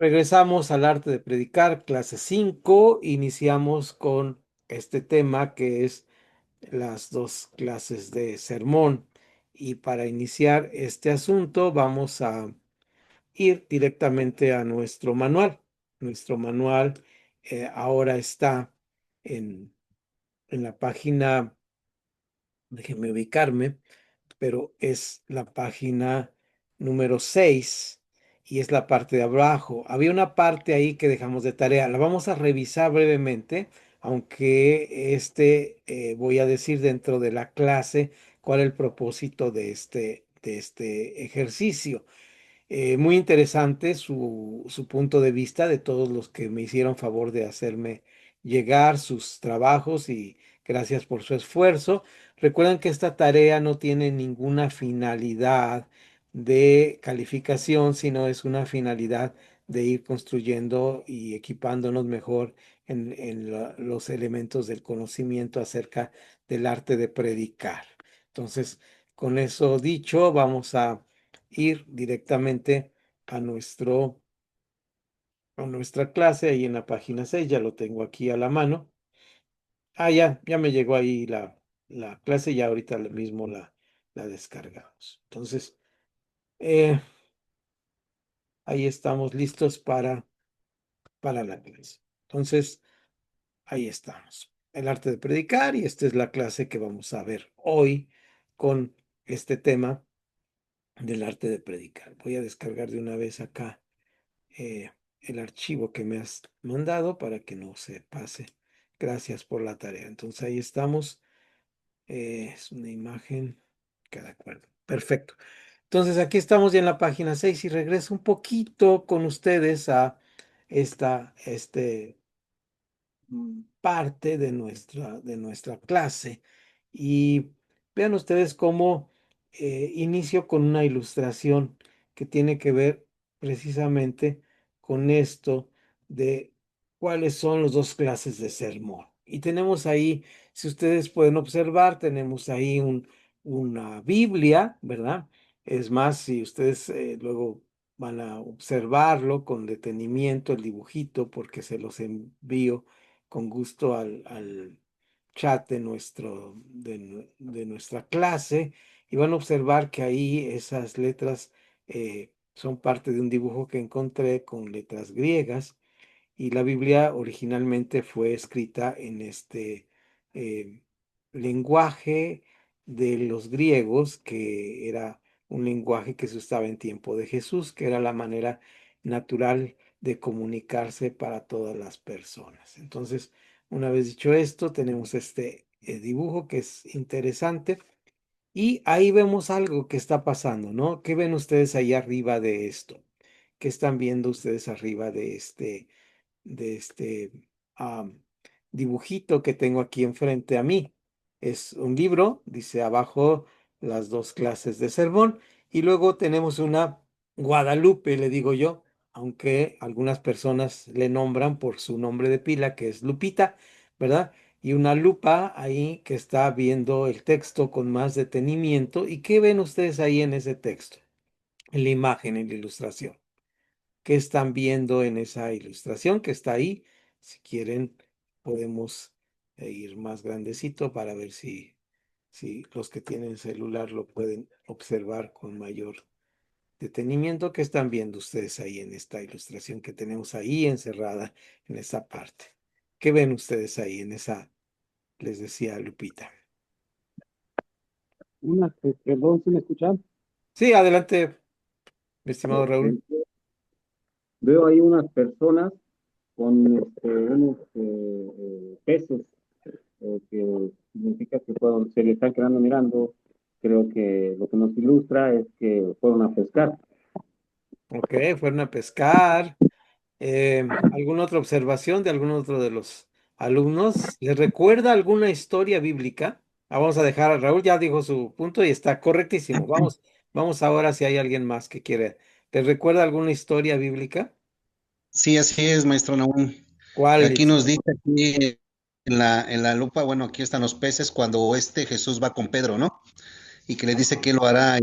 Regresamos al arte de predicar, clase 5. Iniciamos con este tema que es las dos clases de sermón. Y para iniciar este asunto vamos a ir directamente a nuestro manual. Nuestro manual ahora está en la página, déjenme ubicarme, pero es la página número 6 y es la parte de abajo. Había una parte ahí que dejamos de tarea. La vamos a revisar brevemente, aunque voy a decir dentro de la clase cuál es el propósito de este ejercicio. Muy interesante su punto de vista de todos los que me hicieron favor de hacerme llegar sus trabajos y gracias por su esfuerzo. Recuerden que esta tarea no tiene ninguna finalidad de calificación, sino es una finalidad de ir construyendo y equipándonos mejor en los elementos del conocimiento acerca del arte de predicar. Entonces, con eso dicho, vamos a ir directamente a a nuestra clase, ahí en la página 6. Ya lo tengo aquí a la mano. Ya me llegó ahí la clase, ya ahorita mismo la descargamos. Entonces, eh, ahí estamos listos para la clase. Entonces, ahí estamos. El arte de predicar, y esta es la clase que vamos a ver hoy con este tema del arte de predicar. Voy a descargar de una vez acá el archivo que me has mandado para que no se pase. Gracias por la tarea. Entonces ahí estamos. Es una imagen. Que de acuerdo. Perfecto. Entonces aquí estamos ya en la página 6 y regreso un poquito con ustedes a este parte de nuestra clase. Y vean ustedes cómo inicio con una ilustración que tiene que ver precisamente con esto de cuáles son las dos clases de sermón. Y tenemos ahí, si ustedes pueden observar, tenemos ahí una Biblia, ¿verdad? Es más, si ustedes luego van a observarlo con detenimiento, el dibujito, porque se los envío con gusto al chat de nuestra clase, y van a observar que ahí esas letras son parte de un dibujo que encontré con letras griegas, y la Biblia originalmente fue escrita en este eh, lenguaje de los griegos, que era un lenguaje que se usaba en tiempo de Jesús, que era la manera natural de comunicarse para todas las personas. Entonces, una vez dicho esto, tenemos este dibujo que es interesante, y ahí vemos algo que está pasando, ¿no? ¿Qué ven ustedes ahí arriba de esto? ¿Qué están viendo ustedes arriba de este am, dibujito que tengo aquí enfrente a mí? Es un libro, dice abajo las dos clases de sermón, y luego tenemos una Guadalupe, le digo yo, aunque algunas personas le nombran por su nombre de pila, que es Lupita, ¿verdad? Y una lupa ahí que está viendo el texto con más detenimiento. ¿Y qué ven ustedes ahí en ese texto? En la imagen, en la ilustración. ¿Qué están viendo en esa ilustración que está ahí? Si quieren, podemos ir más grandecito para ver si los que tienen celular lo pueden observar con mayor detenimiento. ¿Qué están viendo ustedes ahí en esta ilustración que tenemos ahí encerrada en esa parte? ¿Qué ven ustedes ahí en esa, les decía Lupita? Perdón, ¿sí me escuchan? Sí, adelante, mi estimado Ok. Raúl. Veo ahí unas personas con unos peces que significa que se le están quedando mirando. Creo que lo que nos ilustra es que fueron a pescar. Ok, fueron a pescar. ¿Alguna otra observación de algún otro de los alumnos? ¿Les recuerda alguna historia bíblica? Vamos a dejar a Raúl, ya dijo su punto y está correctísimo. Vamos ahora si hay alguien más que quiere. ¿Les recuerda alguna historia bíblica? Sí, así es, maestro Naúm. ¿Cuál? Aquí nos dice aquí en la lupa, bueno, aquí están los peces cuando Jesús va con Pedro, ¿no? y que le dice que lo hará,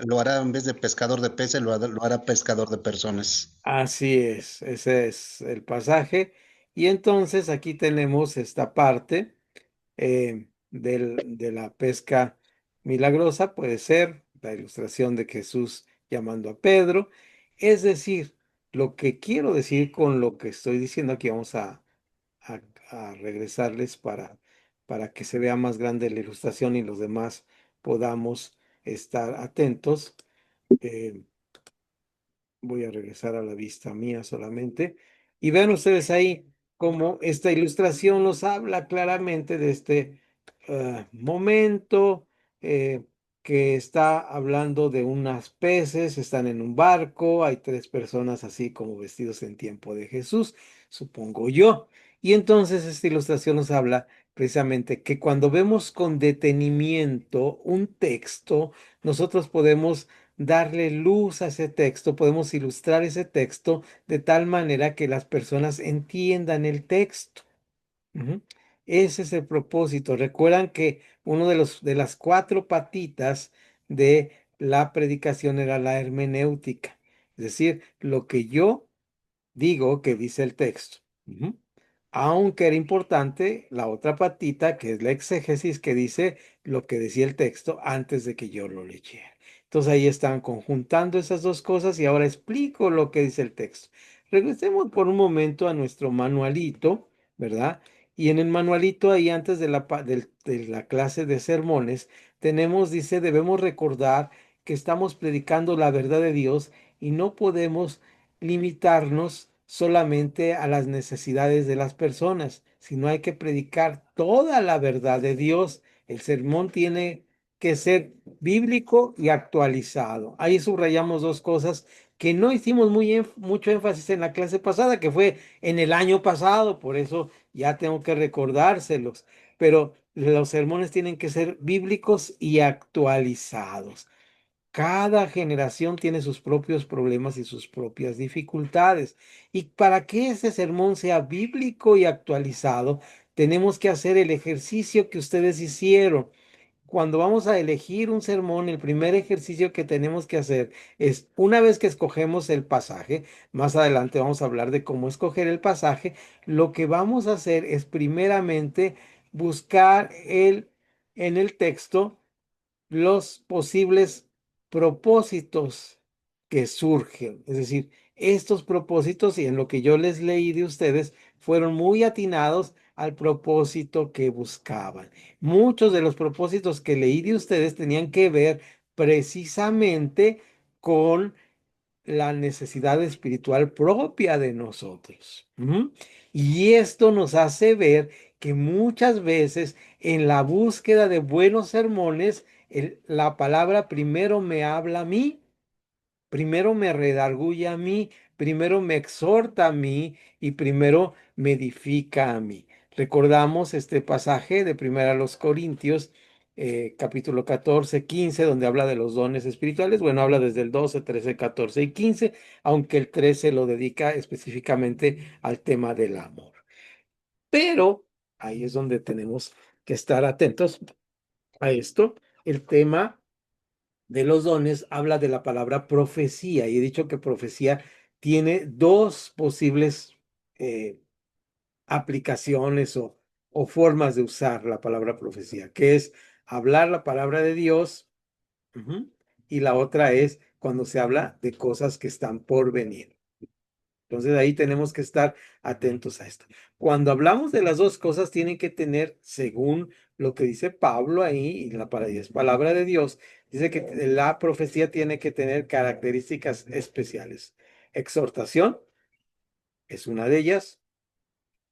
lo hará en vez de pescador de peces, lo hará pescador de personas. Así es, ese es el pasaje. Y entonces aquí tenemos esta parte de la pesca milagrosa, puede ser la ilustración de Jesús llamando a Pedro. Es decir, lo que quiero decir con lo que estoy diciendo aquí, vamos a, a regresarles para que se vea más grande la ilustración y los demás podamos estar atentos. Eh, Voy a regresar a la vista mía solamente. Y vean ustedes ahí cómo esta ilustración nos habla claramente de este momento que está hablando de unas peces, están en un barco, hay tres personas así como vestidos en tiempo de Jesús, supongo yo. Y entonces esta ilustración nos habla precisamente que cuando vemos con detenimiento un texto, nosotros podemos darle luz a ese texto, podemos ilustrar ese texto de tal manera que las personas entiendan el texto. Ujú. Ese es el propósito. Recuerdan que uno de las cuatro patitas de la predicación era la hermenéutica, es decir, lo que yo digo que dice el texto. Ujú. Aunque era importante la otra patita, que es la exégesis, que dice lo que decía el texto antes de que yo lo leyera. Entonces ahí están conjuntando esas dos cosas y ahora explico lo que dice el texto. Regresemos por un momento a nuestro manualito, ¿verdad? Y en el manualito ahí antes de de la clase de sermones tenemos, dice, debemos recordar que estamos predicando la verdad de Dios y no podemos limitarnos solamente a las necesidades de las personas, sino hay que predicar toda la verdad de Dios. El sermón tiene que ser bíblico y actualizado. Ahí subrayamos dos cosas que no hicimos mucho énfasis en la clase pasada, que fue en el año pasado, por eso ya tengo que recordárselos, pero los sermones tienen que ser bíblicos y actualizados. Cada generación tiene sus propios problemas y sus propias dificultades. Y para que ese sermón sea bíblico y actualizado, tenemos que hacer el ejercicio que ustedes hicieron. Cuando vamos a elegir un sermón, el primer ejercicio que tenemos que hacer es, una vez que escogemos el pasaje, más adelante vamos a hablar de cómo escoger el pasaje, lo que vamos a hacer es primeramente buscar en el texto los posibles propósitos que surgen. Es decir, estos propósitos y en lo que yo les leí de ustedes fueron muy atinados al propósito que buscaban. Muchos de los propósitos que leí de ustedes tenían que ver precisamente con la necesidad espiritual propia de nosotros. ¿Mm? Y esto nos hace ver que muchas veces en la búsqueda de buenos sermones, la palabra primero me habla a mí, primero me redarguye a mí, primero me exhorta a mí y primero me edifica a mí. Recordamos este pasaje de Primera a los Corintios, capítulo 14, 15, donde habla de los dones espirituales. Bueno, habla desde el 12, 13, 14 y 15, aunque el 13 lo dedica específicamente al tema del amor. Pero ahí es donde tenemos que estar atentos a esto. El tema de los dones habla de la palabra profecía y he dicho que profecía tiene dos posibles eh, aplicaciones o formas de usar la palabra profecía, que es hablar la palabra de Dios, ujú, y la otra es cuando se habla de cosas que están por venir. Entonces ahí tenemos que estar atentos a esto. Cuando hablamos de las dos cosas, tienen que tener, según lo que dice Pablo ahí, y es palabra de Dios, dice que la profecía tiene que tener características especiales. Exhortación es una de ellas,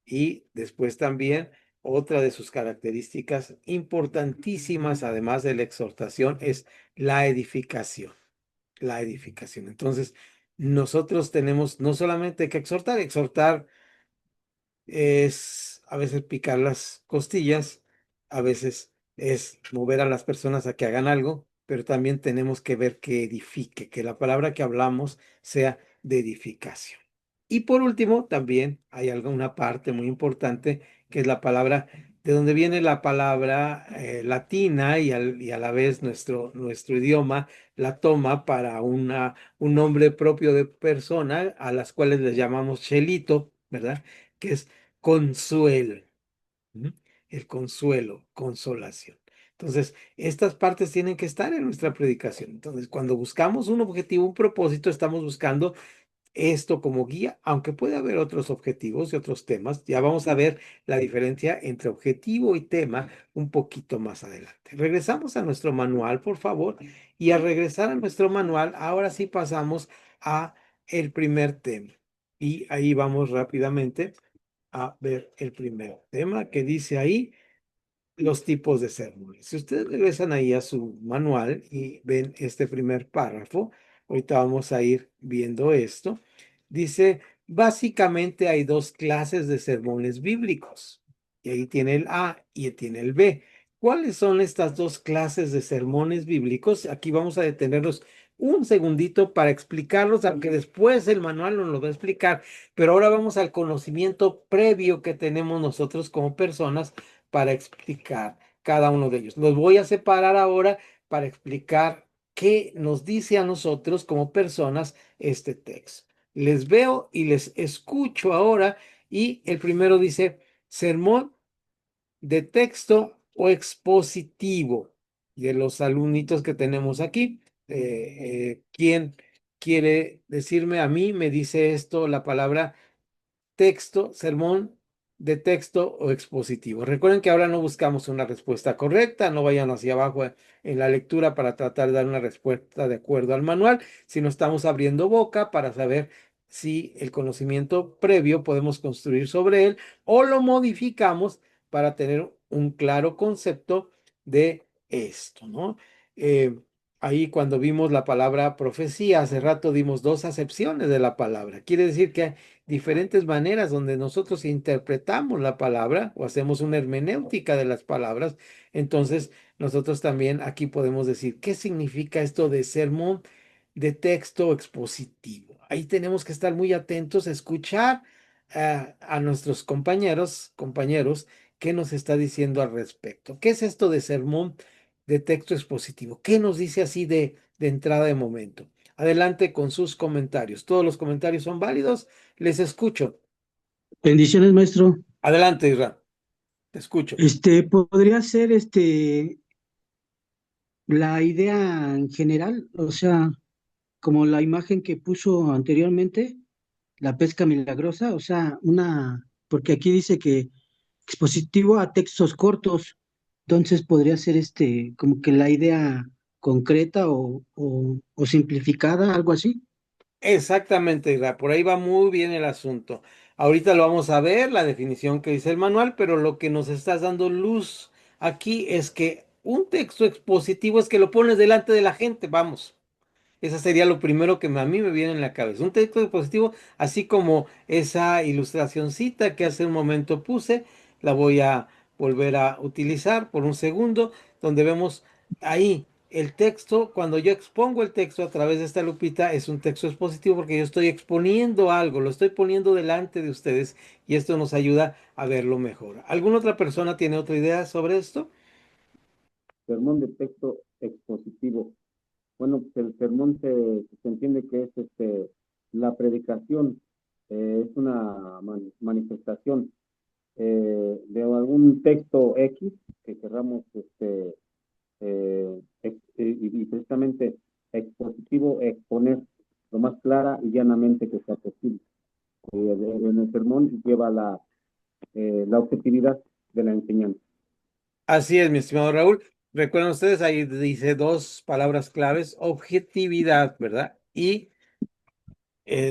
y después también otra de sus características importantísimas, además de la exhortación, es la edificación. La edificación. Entonces, nosotros tenemos no solamente que exhortar, exhortar es a veces picar las costillas, a veces es mover a las personas a que hagan algo, pero también tenemos que ver que edifique, que la palabra que hablamos sea de edificación. Y por último, también hay alguna parte muy importante que es la palabra de donde viene la palabra latina y a la vez nuestro idioma la toma para un nombre propio de persona a las cuales les llamamos chelito, ¿verdad? Que es consuelo. ¿M? El consuelo, consolación. Entonces, estas partes tienen que estar en nuestra predicación. Entonces, cuando buscamos un objetivo, un propósito, estamos buscando esto como guía, aunque puede haber otros objetivos y otros temas. Ya vamos a ver la diferencia entre objetivo y tema un poquito más adelante. Regresamos a nuestro manual, por favor, y al regresar a nuestro manual, ahora sí pasamos a el primer tema. Y ahí vamos rápidamente a ver el primer tema que dice ahí los tipos de sermones. Si ustedes regresan ahí a su manual y ven este primer párrafo, ahorita vamos a ir viendo esto. Dice, básicamente hay dos clases de sermones bíblicos. Y ahí tiene el A y tiene el B. ¿Cuáles son estas dos clases de sermones bíblicos? Aquí vamos a detenernos un segundito para explicarlos, aunque después el manual nos lo va a explicar, pero ahora vamos al conocimiento previo que tenemos nosotros como personas para explicar cada uno de ellos. Los voy a separar ahora para explicar qué nos dice a nosotros como personas este texto. Les veo y les escucho ahora y el primero dice sermón de texto o expositivo de los alumnitos que tenemos aquí. ¿Quién quiere decirme a mí? Me dice esto la palabra texto, sermón de texto o expositivo. Recuerden que ahora no buscamos una respuesta correcta, no vayan hacia abajo en la lectura para tratar de dar una respuesta de acuerdo al manual, sino estamos abriendo boca para saber si el conocimiento previo podemos construir sobre él o lo modificamos para tener un claro concepto de esto, ¿no? Eh, Ahí cuando vimos la palabra profecía, hace rato dimos dos acepciones de la palabra. Quiere decir que diferentes maneras donde nosotros interpretamos la palabra o hacemos una hermenéutica de las palabras. Entonces, nosotros también aquí podemos decir, ¿qué significa esto de sermón de texto expositivo? Ahí tenemos que estar muy atentos a escuchar a nuestros compañeros, qué nos está diciendo al respecto. ¿Qué es esto de sermón de texto expositivo? ¿Qué nos dice así de entrada de momento? Adelante con sus comentarios. Todos los comentarios son válidos. Les escucho. Bendiciones, maestro. Adelante, Isra. Te escucho. Podría ser la idea en general, o sea, como la imagen que puso anteriormente, la pesca milagrosa, o sea, porque aquí dice que expositivo a textos cortos, entonces podría ser como que la idea concreta o simplificada, algo así. Exactamente, Isra. Por ahí va muy bien el asunto. Ahorita lo vamos a ver, la definición que dice el manual, pero lo que nos estás dando luz aquí es que un texto expositivo es que lo pones delante de la gente, vamos. Esa sería lo primero que a mí me viene en la cabeza. Un texto dispositivo, así como esa ilustracioncita que hace un momento puse, la voy a volver a utilizar por un segundo, donde vemos ahí el texto. Cuando yo expongo el texto a través de esta lupita, es un texto expositivo porque yo estoy exponiendo algo, lo estoy poniendo delante de ustedes y esto nos ayuda a verlo mejor. ¿Alguna otra persona tiene otra idea sobre esto? Sermón de texto expositivo. Bueno, pues el sermón se entiende que es la predicación, es una manifestación de algún texto X que querramos, y precisamente expositivo, exponer lo más clara y llanamente que sea posible. En el sermón lleva la objetividad de la enseñanza. Así es, mi estimado Raúl. Recuerden ustedes, ahí dice dos palabras claves, objetividad, ¿verdad? Y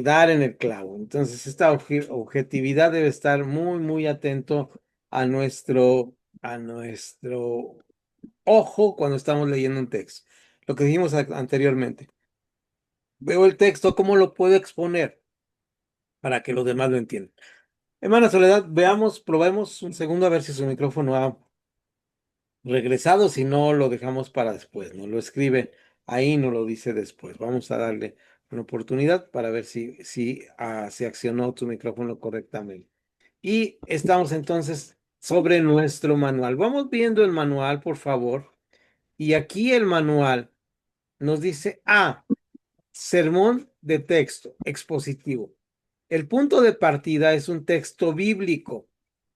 dar en el clavo. Entonces, esta objetividad debe estar muy, muy atento a nuestro ojo cuando estamos leyendo un texto. Lo que dijimos anteriormente. Veo el texto, ¿cómo lo puedo exponer para que los demás lo entiendan? Hermana Soledad, veamos, probemos un segundo a ver si su micrófono ha regresado, si no lo dejamos para después, no lo escribe ahí, no lo dice después. Vamos a darle una oportunidad para ver si se accionó tu micrófono correctamente. Y estamos entonces sobre nuestro manual. Vamos viendo el manual, por favor. Y aquí el manual nos dice, sermón de texto expositivo. El punto de partida es un texto bíblico.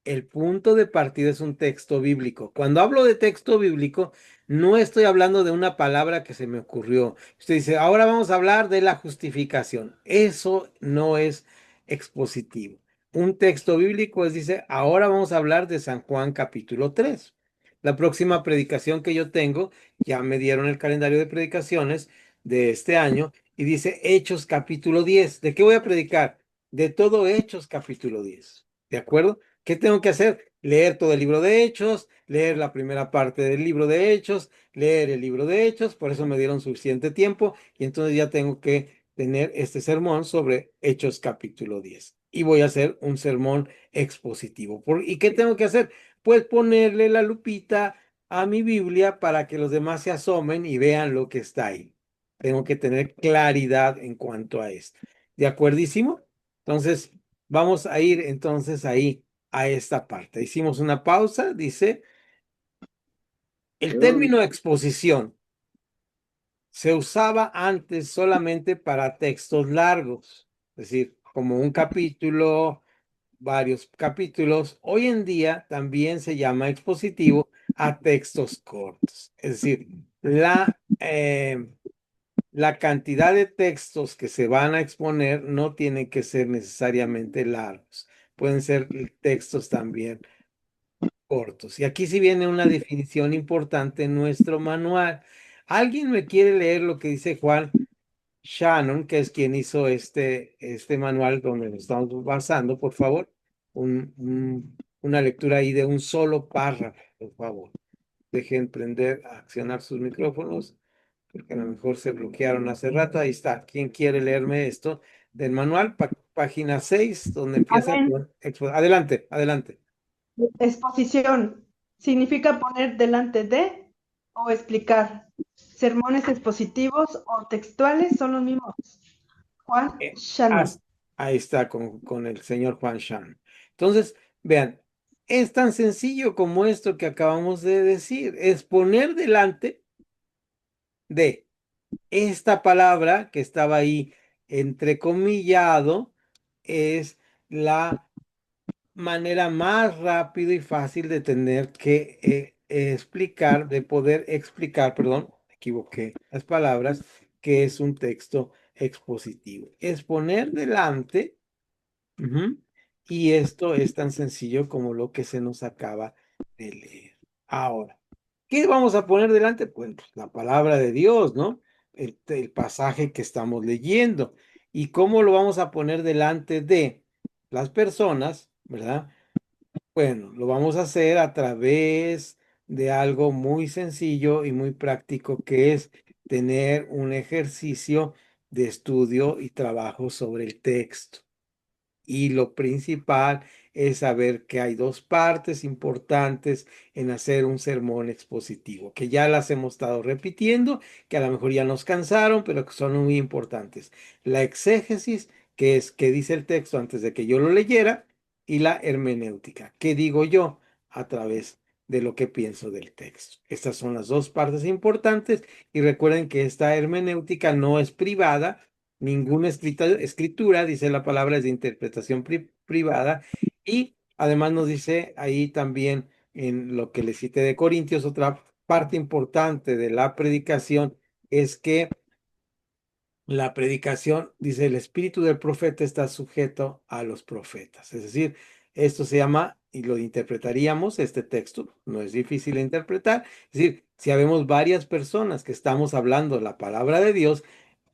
El punto de partida es un texto bíblico. Cuando hablo de texto bíblico, no estoy hablando de una palabra que se me ocurrió. Usted dice, ahora vamos a hablar de la justificación. Eso no es expositivo. Un texto bíblico dice, ahora vamos a hablar de San Juan capítulo 3. La próxima predicación que yo tengo, ya me dieron el calendario de predicaciones de este año y dice Hechos capítulo 10. ¿De qué voy a predicar? De todo Hechos capítulo 10. ¿De acuerdo? ¿Qué tengo que hacer? Leer todo el libro de Hechos, leer la primera parte del libro de Hechos, leer el libro de Hechos, por eso me dieron suficiente tiempo y entonces ya tengo que tener este sermón sobre Hechos capítulo 10. Y voy a hacer un sermón expositivo. ¿Y qué tengo que hacer? Pues ponerle la lupita a mi Biblia para que los demás se asomen y vean lo que está ahí. Tengo que tener claridad en cuanto a esto. ¿De acuerdísimo? Entonces, vamos a ir entonces ahí a esta parte. Hicimos una pausa, dice, el término exposición se usaba antes solamente para textos largos, es decir, como un capítulo, varios capítulos. Hoy en día también se llama expositivo a textos cortos, es decir, la cantidad de textos que se van a exponer no tiene que ser necesariamente largos, pueden ser textos también cortos. Y aquí sí viene una definición importante en nuestro manual. ¿Alguien me quiere leer lo que dice Juan Shannon, que es quien hizo este manual donde nos estamos basando, por favor? Una lectura ahí de un solo párrafo, por favor. Dejen prender, accionar sus micrófonos, porque a lo mejor se bloquearon hace rato. Ahí está. ¿Quién quiere leerme esto? Del manual, página 6, donde empieza Amén. con... Adelante, adelante. Exposición significa poner delante de o explicar. Sermones expositivos o textuales son los mismos. Juan Eh, Shannon. Ahí está con el señor Juan Shan. Entonces, vean, es tan sencillo como esto que acabamos de decir, es poner delante de esta palabra que estaba ahí entrecomillado, es la manera más rápida y fácil de tener que explicar, de poder explicar, perdón, me equivoqué las palabras, que es un texto expositivo. Es poner delante. Ujú. Y esto es tan sencillo como lo que se nos acaba de leer. Ahora, ¿qué vamos a poner delante? Pues la palabra de Dios, ¿no? El pasaje que estamos leyendo. ¿Y cómo lo vamos a poner delante de las personas, verdad? Bueno, lo vamos a hacer a través de algo muy sencillo y muy práctico, que es tener un ejercicio de estudio y trabajo sobre el texto. Y lo principal es saber que hay dos partes importantes en hacer un sermón expositivo, que ya las hemos estado repitiendo, que a lo mejor ya nos cansaron, pero que son muy importantes. La exégesis, que es qué dice el texto antes de que yo lo leyera, y la hermenéutica, qué digo yo a través de lo que pienso del texto. Estas son las dos partes importantes y recuerden que esta hermenéutica no es privada. Ninguna escritura, dice la palabra, es de interpretación privada. Y además nos dice ahí también en lo que le cité de Corintios, otra parte importante de la predicación es que la predicación, dice, el espíritu del profeta está sujeto a los profetas. Es decir, esto se llama, y lo interpretaríamos, este texto, no es difícil de interpretar. Es decir, si habemos varias personas que estamos hablando la palabra de Dios,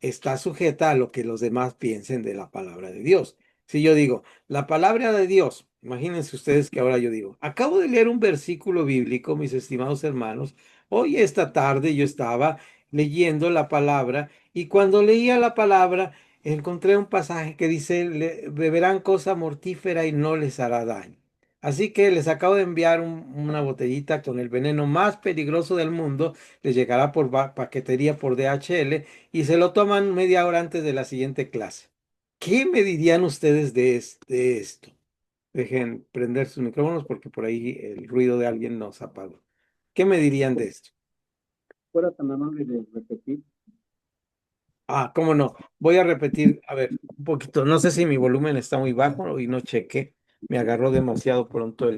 está sujeta a lo que los demás piensen de la palabra de Dios. Si yo digo, la palabra de Dios, imagínense ustedes que ahora yo digo, acabo de leer un versículo bíblico, mis estimados hermanos, hoy esta tarde yo estaba leyendo la palabra y cuando leía la palabra encontré un pasaje que dice, beberán cosa mortífera y no les hará daño. Así que les acabo de enviar una botellita con el veneno más peligroso del mundo, les llegará por paquetería por DHL y se lo toman media hora antes de la siguiente clase. ¿Qué me dirían ustedes de esto? Dejen prender sus micrófonos porque por ahí el ruido de alguien nos apagó. ¿Qué me dirían de esto? Fuera tan amable de repetir. Ah, cómo no. Voy a repetir, a ver, un poquito. No sé si mi volumen está muy bajo y no chequé. Me agarró demasiado pronto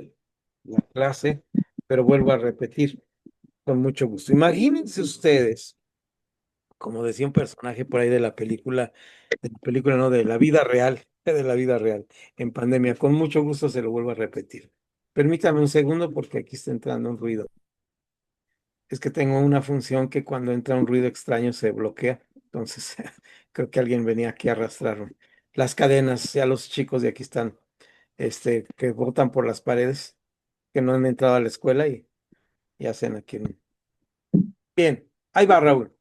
la clase, pero vuelvo a repetir con mucho gusto. Imagínense ustedes, como decía un personaje por ahí de la película no, de la vida real, de la vida real, en pandemia. Con mucho gusto se lo vuelvo a repetir. Permítame un segundo porque aquí está entrando un ruido. Es que tengo una función que cuando entra un ruido extraño se bloquea. Entonces, creo que alguien venía aquí a arrastrar las cadenas. Ya los chicos de aquí están, que botan por las paredes, que no han entrado a la escuela y hacen aquí Bien, ahí va Raúl.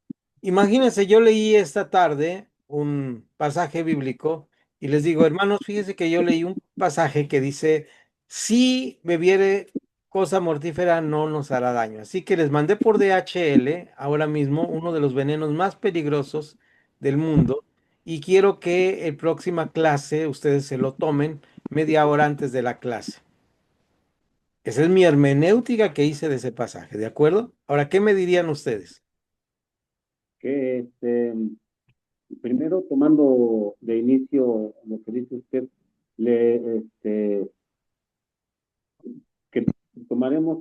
Imagínense, yo leí esta tarde un pasaje bíblico y les digo, hermanos, fíjense que yo leí un pasaje que dice, si bebiere cosa mortífera no nos hará daño. Así que les mandé por DHL ahora mismo uno de los venenos más peligrosos del mundo y quiero que en próxima clase ustedes se lo tomen media hora antes de la clase. Esa es mi hermenéutica que hice de ese pasaje, ¿de acuerdo? Ahora, ¿qué me dirían ustedes? Que primero tomando de inicio lo que dice usted, que tomaremos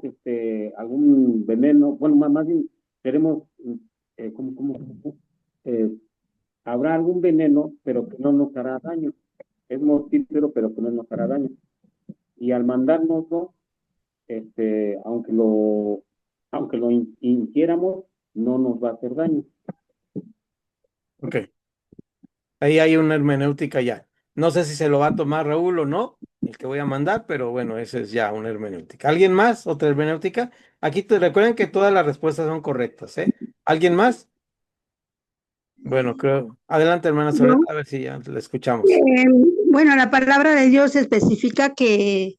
algún veneno, bueno, más bien queremos, ¿cómo? Eh, habrá algún veneno, pero que no nos hará daño. Es mortífero, pero que no nos hará daño. Y al mandárnoslo, aunque lo ingieramos, no nos va a hacer daño. Ok. Ahí hay una hermenéutica ya. No sé si se lo va a tomar Raúl o no, el que voy a mandar, pero bueno, esa es ya una hermenéutica. ¿Alguien más? ¿Otra hermenéutica? Aquí te recuerden que todas las respuestas son correctas, ¿eh? ¿Alguien más? Bueno, creo. Adelante, hermana Yo, Soledad, a ver si ya la escuchamos. eh, bueno, la palabra de Dios especifica que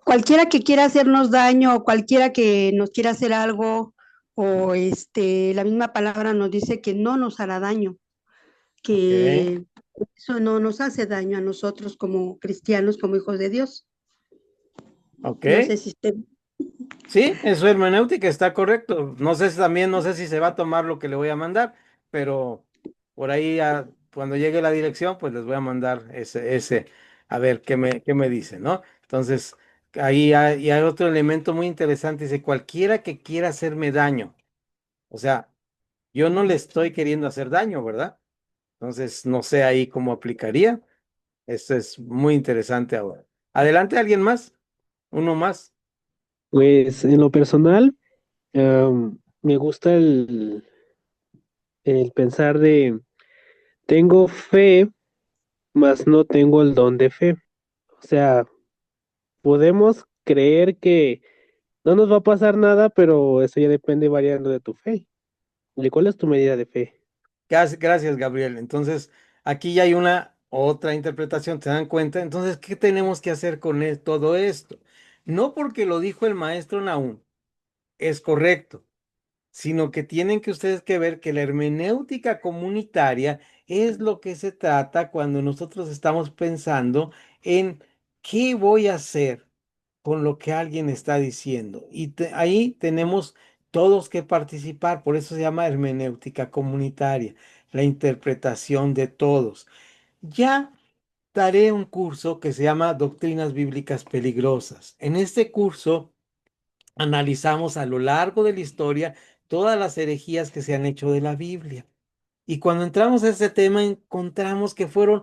cualquiera que quiera hacernos daño o cualquiera que nos quiera hacer algo, o la misma palabra nos dice que no nos hará daño, Ok, que eso no nos hace daño a nosotros como cristianos, como hijos de Dios. ok. No sé si usted... Sí, en su hermenéutica está correcto. No sé si también, no sé si se va a tomar lo que le voy a mandar, pero por ahí cuando llegue la dirección, pues les voy a mandar a ver qué me dice, ¿no? Entonces, y hay otro elemento muy interesante, dice, cualquiera que quiera hacerme daño. O sea, yo no le estoy queriendo hacer daño, ¿verdad? Entonces, no sé ahí cómo aplicaría. Esto es muy interesante ahora. Adelante, ¿alguien más? ¿Uno más? Pues en lo personal, me gusta el pensar de, tengo fe, mas no tengo el don de fe. O sea, podemos creer que no nos va a pasar nada, pero eso ya depende variando de tu fe. ¿De cuál es tu medida de fe? Gracias, Gabriel. Entonces, aquí ya hay una otra interpretación, ¿te dan cuenta? Entonces, ¿qué tenemos que hacer con todo esto? No porque lo dijo el maestro Nahum, es correcto, sino que tienen que ustedes que ver que la hermenéutica comunitaria es lo que se trata cuando nosotros estamos pensando en qué voy a hacer con lo que alguien está diciendo. Y ahí tenemos todos que participar, por eso se llama hermenéutica comunitaria, la interpretación de todos. Ya daré un curso que se llama Doctrinas Bíblicas Peligrosas. En este curso analizamos a lo largo de la historia todas las herejías que se han hecho de la Biblia. Y cuando entramos a ese tema, encontramos que fueron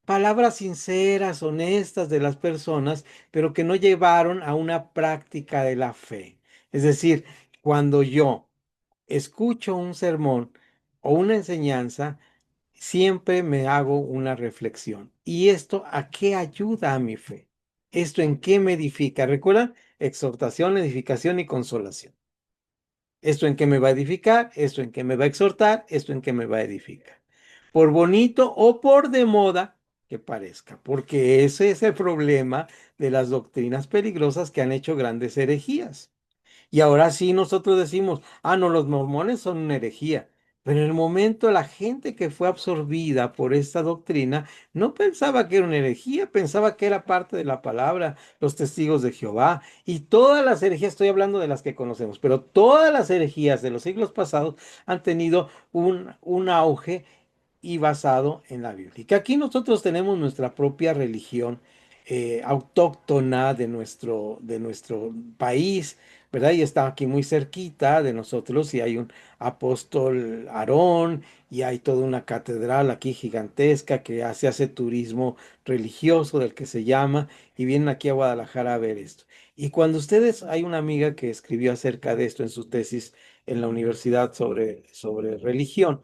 palabras sinceras, honestas de las personas, pero que no llevaron a una práctica de la fe. Es decir, cuando yo escucho un sermón o una enseñanza, siempre me hago una reflexión. ¿Y esto a qué ayuda a mi fe? ¿Esto en qué me edifica? ¿Recuerdan? Exhortación, edificación y consolación. ¿Esto en qué me va a edificar? ¿Esto en qué me va a exhortar? ¿Esto en qué me va a edificar? Por bonito o por de moda que parezca, porque ese es el problema de las doctrinas peligrosas que han hecho grandes herejías. Y ahora sí nosotros decimos, ah, no, los mormones son una herejía. Pero en el momento la gente que fue absorbida por esta doctrina no pensaba que era una herejía, pensaba que era parte de la palabra, los testigos de Jehová y todas las herejías, estoy hablando de las que conocemos, pero todas las herejías de los siglos pasados han tenido un auge y basado en la Biblia. Y que aquí nosotros tenemos nuestra propia religión autóctona de nuestro país, ¿verdad? Y está aquí muy cerquita de nosotros y hay un apóstol Aarón y hay toda una catedral aquí gigantesca que se hace turismo religioso del que se llama y vienen aquí a Guadalajara a ver esto. Y cuando ustedes, hay una amiga que escribió acerca de esto en su tesis en la universidad sobre religión.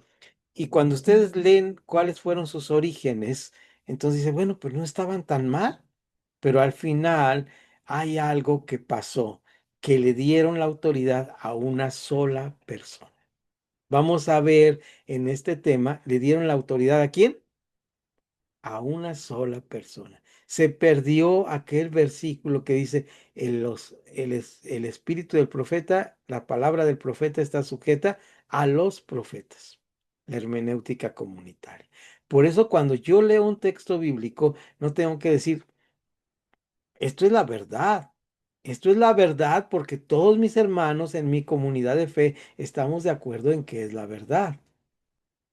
Y cuando ustedes leen cuáles fueron sus orígenes, entonces dice, bueno, pues no estaban tan mal, pero al final hay algo que pasó, que le dieron la autoridad a una sola persona. Vamos a ver en este tema, ¿le dieron la autoridad a quién? A una sola persona. Se perdió aquel versículo que dice, el espíritu del profeta, la palabra del profeta está sujeta a los profetas, la hermenéutica comunitaria. Por eso cuando yo leo un texto bíblico, no tengo que decir, esto es la verdad. Esto es la verdad porque todos mis hermanos en mi comunidad de fe estamos de acuerdo en que es la verdad.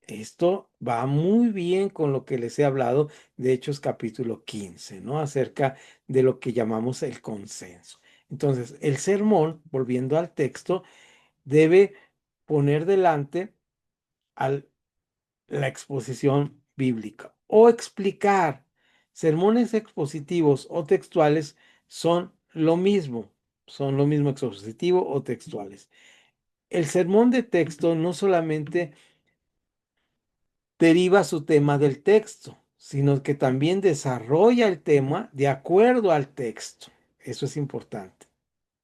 Esto va muy bien con lo que les he hablado de Hechos capítulo 15, ¿no? Acerca de lo que llamamos el consenso. Entonces, el sermón, volviendo al texto, debe poner delante a la exposición bíblica o explicar. Sermones expositivos o textuales son lo mismo expositivo o textuales. El sermón de texto no solamente deriva su tema del texto, sino que también desarrolla el tema de acuerdo al texto. Eso es importante.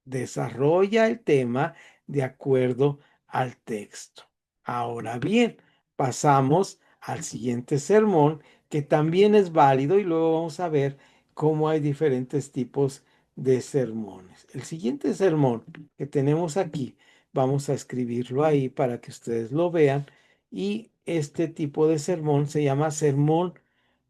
Desarrolla el tema de acuerdo al texto. Ahora bien, pasamos al siguiente sermón, que también es válido y luego vamos a ver cómo hay diferentes tipos de sermones. El siguiente sermón que tenemos aquí, vamos a escribirlo ahí para que ustedes lo vean y este tipo de sermón se llama sermón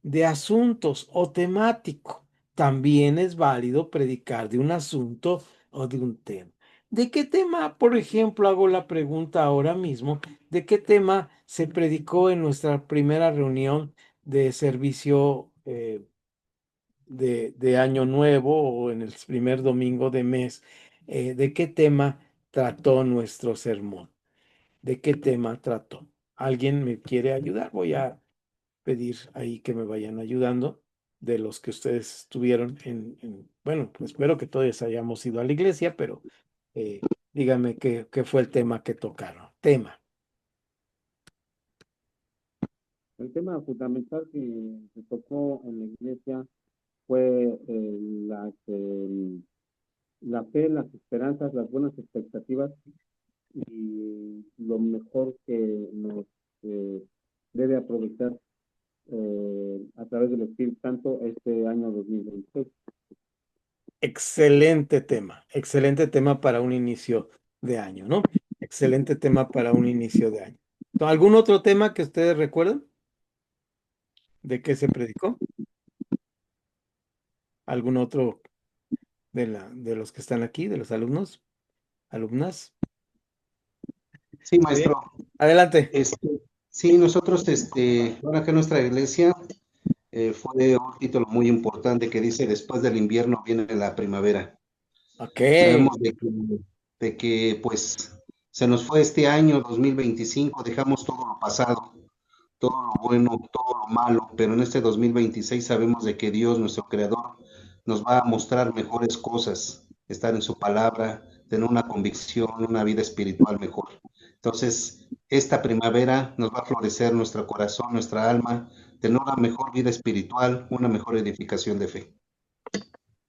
de asuntos o temático. También es válido predicar de un asunto o de un tema. ¿De qué tema, por ejemplo, hago la pregunta ahora mismo, de qué tema se predicó en nuestra primera reunión de servicio de Año Nuevo o en el primer domingo de mes? ¿De qué tema trató nuestro sermón? ¿De qué tema trató? ¿Alguien me quiere ayudar? Voy a pedir ahí que me vayan ayudando de los que ustedes estuvieron bueno, pues espero que todos hayamos ido a la iglesia, pero eh, díganme qué fue el tema que tocaron. Tema. El tema fundamental que se tocó en la iglesia fue la fe, las esperanzas, las buenas expectativas y lo mejor que nos debe aprovechar a través del Espíritu Santo este año 2026. Excelente tema para un inicio de año, ¿no? Excelente tema para un inicio de año. ¿Algún otro tema que ustedes recuerdan? ¿De qué se predicó? ¿Algún otro de los que están aquí, de los alumnos? ¿Alumnas? Sí, Muy bien. maestro. Adelante. Sí, nosotros, ahora que nuestra iglesia fue un título muy importante que dice, después del invierno viene la primavera. Ok. Sabemos de que, pues, se nos fue este año 2025, dejamos todo lo pasado, todo lo bueno, todo lo malo, pero en este 2026 sabemos de que Dios, nuestro Creador, nos va a mostrar mejores cosas, estar en su palabra, tener una convicción, una vida espiritual mejor. Entonces, esta primavera nos va a florecer nuestro corazón, nuestra alma, tener una mejor vida espiritual, una mejor edificación de fe.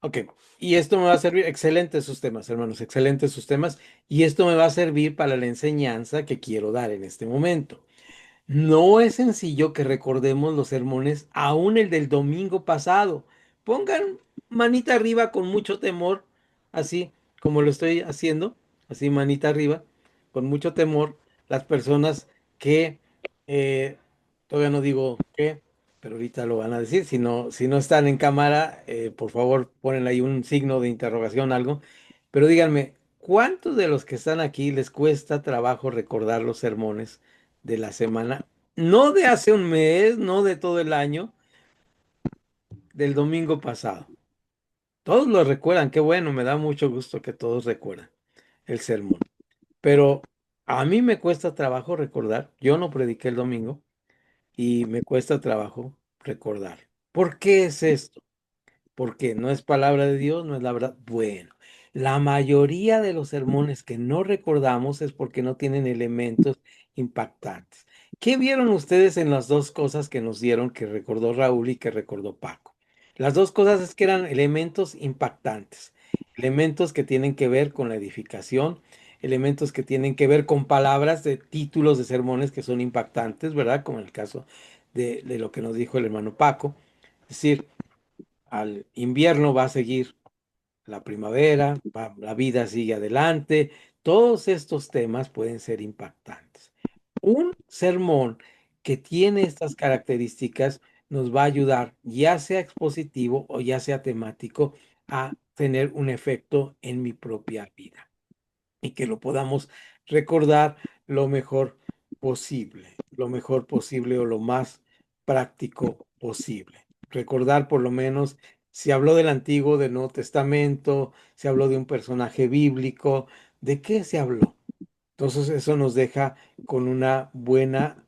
Ok, y esto me va a servir, excelentes sus temas, hermanos, excelentes sus temas, y esto me va a servir para la enseñanza que quiero dar en este momento. No es sencillo que recordemos los sermones, aún el del domingo pasado. Pongan manita arriba con mucho temor, así como lo estoy haciendo, así manita arriba, con mucho temor, las personas que todavía no digo qué, pero ahorita lo van a decir. Si no están en cámara, por favor, ponen ahí un signo de interrogación, algo. Pero díganme, ¿cuántos de los que están aquí les cuesta trabajo recordar los sermones de la semana? No de hace un mes, no de todo el año, del domingo pasado. Todos lo recuerdan, qué bueno, me da mucho gusto que todos recuerdan el sermón. Pero a mí me cuesta trabajo recordar, yo no prediqué el domingo y me cuesta trabajo recordar. ¿Por qué es esto? Porque no es palabra de Dios, no es la verdad. Bueno, la mayoría de los sermones que no recordamos es porque no tienen elementos impactantes. ¿Qué vieron ustedes en las dos cosas que nos dieron, que recordó Raúl y que recordó Paco? Las dos cosas es que eran elementos impactantes, elementos que tienen que ver con la edificación, elementos que tienen que ver con palabras de títulos de sermones que son impactantes, ¿verdad? Como en el caso de lo que nos dijo el hermano Paco. Es decir, al invierno va a seguir la primavera, la vida sigue adelante. Todos estos temas pueden ser impactantes. Un sermón que tiene estas características nos va a ayudar, ya sea expositivo o ya sea temático, a tener un efecto en mi propia vida y que lo podamos recordar lo mejor posible o lo más práctico posible. Recordar por lo menos si habló del Antiguo, del Nuevo Testamento, si habló de un personaje bíblico, ¿de qué se habló? Entonces eso nos deja con una buena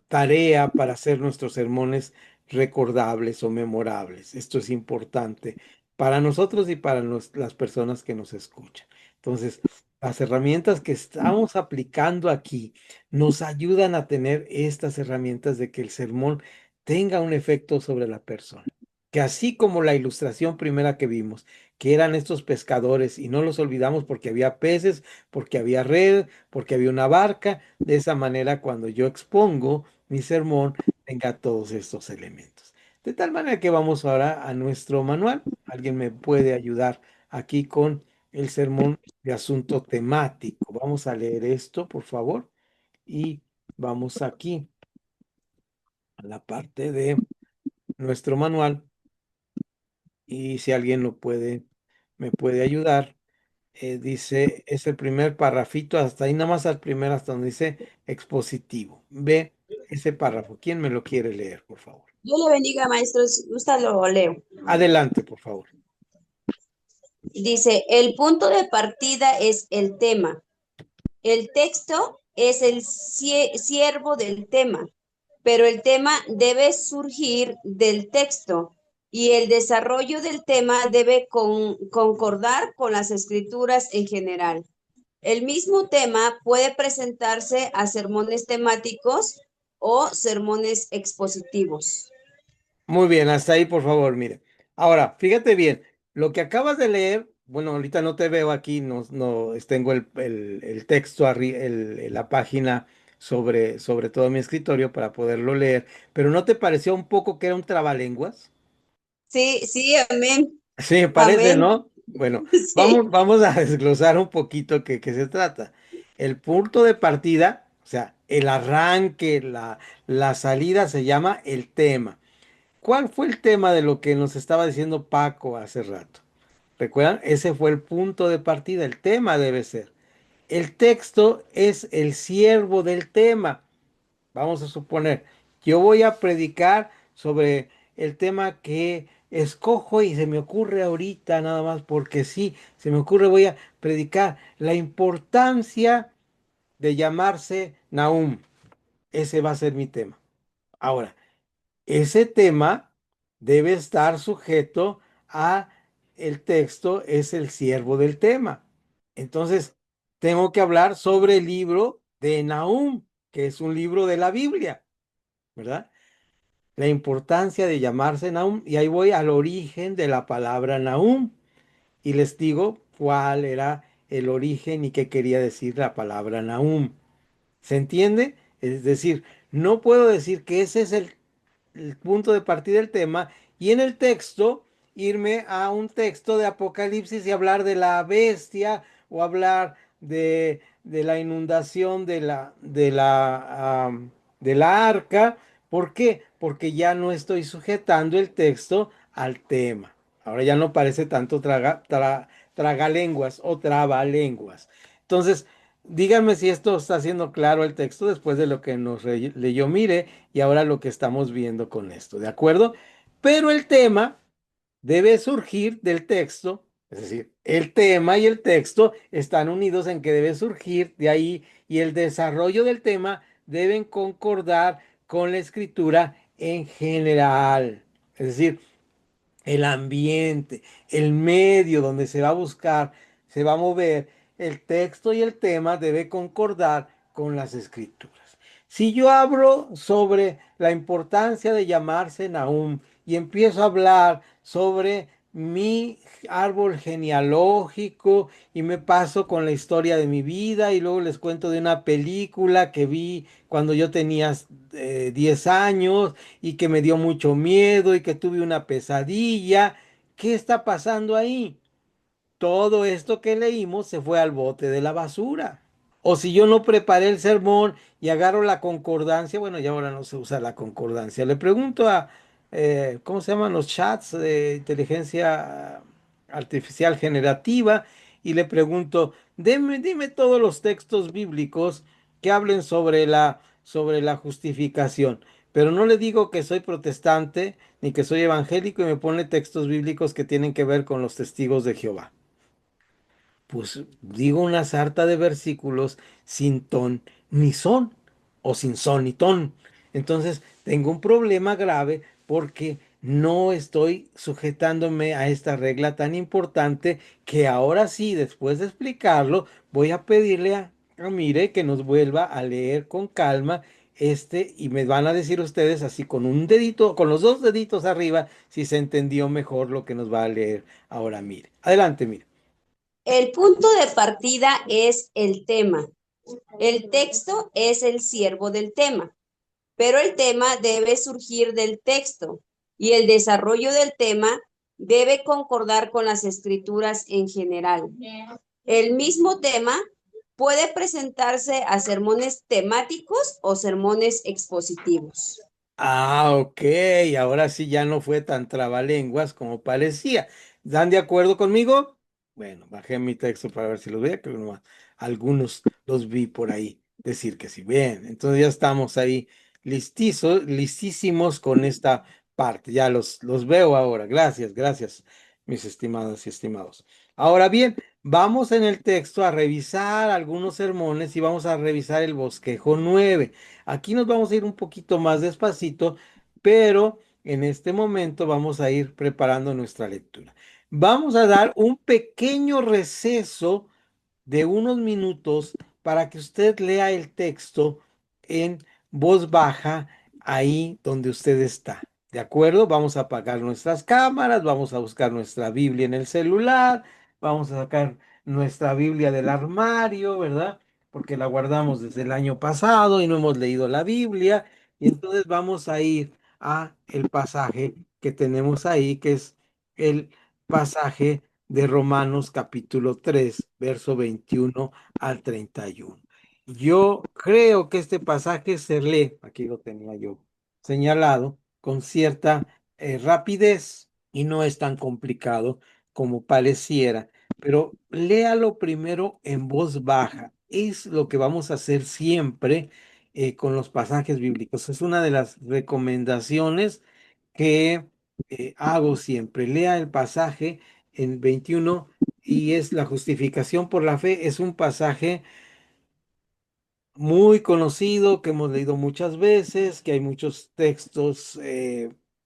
tarea para hacer nuestros sermones recordables o memorables. Esto es importante para nosotros y para las personas que nos escuchan. Entonces, las herramientas que estamos aplicando aquí nos ayudan a tener estas herramientas de que el sermón tenga un efecto sobre la persona. Que así como la ilustración primera que vimos, que eran estos pescadores y no los olvidamos porque había peces, porque había red, porque había una barca. De esa manera, cuando yo expongo mi sermón, tenga todos estos elementos. De tal manera que vamos ahora a nuestro manual. ¿Alguien me puede ayudar aquí con el sermón de asunto temático? Vamos a leer esto, por favor, y vamos aquí a la parte de nuestro manual. Y si alguien me puede ayudar. Dice, es el primer parrafito, hasta ahí nada más al primer, hasta donde dice expositivo. Ve ese párrafo. ¿Quién me lo quiere leer, por favor? Dios le bendiga, maestro. Si gusta, lo leo. Adelante, por favor. Dice, el punto de partida es el tema. El texto es el siervo del tema, pero el tema debe surgir del texto y el desarrollo del tema debe concordar con las escrituras en general. El mismo tema puede presentarse a sermones temáticos o sermones expositivos. Muy bien, hasta ahí, por favor, mire. Ahora, fíjate bien, lo que acabas de leer, bueno, ahorita no te veo aquí, no tengo el texto, la página sobre todo mi escritorio para poderlo leer, pero ¿no te pareció un poco que era un trabalenguas? Sí, sí, amén, Sí, me parece, amén. ¿no? Bueno, Sí. vamos a desglosar un poquito qué se trata. El punto de partida, o sea, el arranque, la salida se llama el tema. ¿Cuál fue el tema de lo que nos estaba diciendo Paco hace rato? ¿Recuerdan? Ese fue el punto de partida, el tema debe ser. El texto es el siervo del tema. Vamos a suponer, yo voy a predicar sobre el tema que escojo y se me ocurre ahorita nada más porque sí, se me ocurre, voy a predicar la importancia de llamarse Nahum. Ese va a ser mi tema. Ahora, ese tema debe estar sujeto a el texto, es el siervo del tema. Entonces, tengo que hablar sobre el libro de Nahum, que es un libro de la Biblia, ¿verdad? La importancia de llamarse Nahum, y ahí voy al origen de la palabra Nahum, y les digo cuál era el origen y qué quería decir la palabra Nahum. ¿Se entiende? Es decir, no puedo decir que ese es el punto de partida del tema y en el texto irme a un texto de Apocalipsis y hablar de la bestia o hablar de de la inundación de la arca. ¿Por qué? Porque ya no estoy sujetando el texto al tema. Ahora ya no parece tanto tragalenguas o trabalenguas. Entonces, díganme si esto está haciendo claro el texto después de lo que nos leyó Mire y ahora lo que estamos viendo con esto, ¿de acuerdo? Pero el tema debe surgir del texto, es decir, el tema y el texto están unidos en que debe surgir de ahí y el desarrollo del tema deben concordar con la escritura en general. Es decir, el ambiente, el medio donde se va a buscar, se va a mover, el texto y el tema debe concordar con las escrituras. Si yo hablo sobre la importancia de llamarse Nahum y empiezo a hablar sobre mi árbol genealógico y me paso con la historia de mi vida y luego les cuento de una película que vi cuando yo tenía 10 años y que me dio mucho miedo y que tuve una pesadilla. ¿Qué está pasando ahí? Todo esto que leímos se fue al bote de la basura. O si yo no preparé el sermón y agarro la concordancia, bueno, ya ahora no se usa la concordancia. Le pregunto a, ¿cómo se llaman los chats de inteligencia artificial generativa? Y le pregunto, dime todos los textos bíblicos que hablen sobre la justificación. Pero no le digo que soy protestante ni que soy evangélico y me pone textos bíblicos que tienen que ver con los testigos de Jehová. Pues digo una sarta de versículos sin ton ni son, o sin son ni ton. Entonces tengo un problema grave porque no estoy sujetándome a esta regla tan importante que ahora sí, después de explicarlo, voy a pedirle a Mire que nos vuelva a leer con calma y me van a decir ustedes así con un dedito, con los dos deditos arriba, si se entendió mejor lo que nos va a leer ahora Mire. Adelante, Mire. El punto de partida es el tema. El texto es el siervo del tema, pero el tema debe surgir del texto y el desarrollo del tema debe concordar con las escrituras en general. El mismo tema puede presentarse a sermones temáticos o sermones expositivos. Ah, ok, ahora sí ya no fue tan trabalenguas como parecía. ¿Están de acuerdo conmigo? Bueno, bajé mi texto para ver si los veía, creo que nomás algunos los vi por ahí decir que sí. Bien, entonces ya estamos ahí listísimos con esta parte. Ya los veo ahora. Gracias, gracias, mis estimadas y estimados. Ahora bien, vamos en el texto a revisar algunos sermones y vamos a revisar el bosquejo 9. Aquí nos vamos a ir un poquito más despacito, pero en este momento vamos a ir preparando nuestra lectura. Vamos a dar un pequeño receso de unos minutos para que usted lea el texto en voz baja ahí donde usted está. ¿De acuerdo? Vamos a apagar nuestras cámaras, vamos a buscar nuestra Biblia en el celular, vamos a sacar nuestra Biblia del armario, ¿verdad? Porque la guardamos desde el año pasado y no hemos leído la Biblia. Y entonces vamos a ir a el pasaje que tenemos ahí, que es el pasaje de Romanos capítulo 3 verso 21 al 31. Yo creo que este pasaje se lee, aquí lo tenía yo señalado, con cierta rapidez y no es tan complicado como pareciera, pero léalo primero en voz baja. Es lo que vamos a hacer siempre con los pasajes bíblicos. Es una de las recomendaciones que hago siempre. Lea el pasaje en 21 y es la justificación por la fe. Es un pasaje muy conocido que hemos leído muchas veces, que hay muchos textos,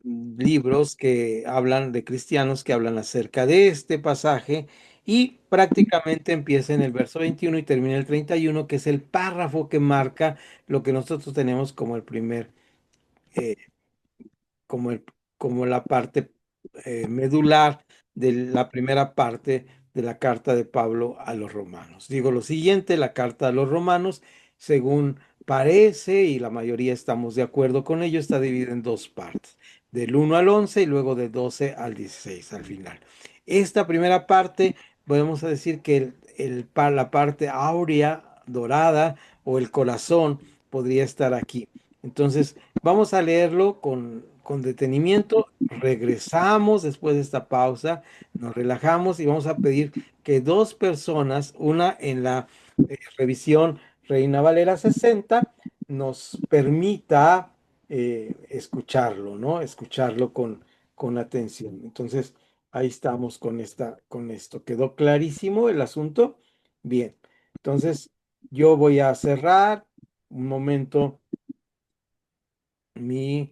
libros que hablan de cristianos que hablan acerca de este pasaje y prácticamente empieza en el verso 21 y termina el 31, que es el párrafo que marca lo que nosotros tenemos como el primer eh, como, como la parte medular de la primera parte de la carta de Pablo a los romanos. Digo lo siguiente, la carta a los romanos, según parece, y la mayoría estamos de acuerdo con ello, está dividida en dos partes, del 1 al 11 y luego del 12 al 16 al final. Esta primera parte, podemos decir que la parte áurea dorada o el corazón podría estar aquí. Entonces, vamos a leerlo con detenimiento, regresamos después de esta pausa, nos relajamos y vamos a pedir que dos personas, una en la revisión Reina Valera 60, nos permita escucharlo, ¿no? Escucharlo con atención. Entonces, ahí estamos con esto. ¿Quedó clarísimo el asunto? Bien. Entonces, yo voy a cerrar un momento mi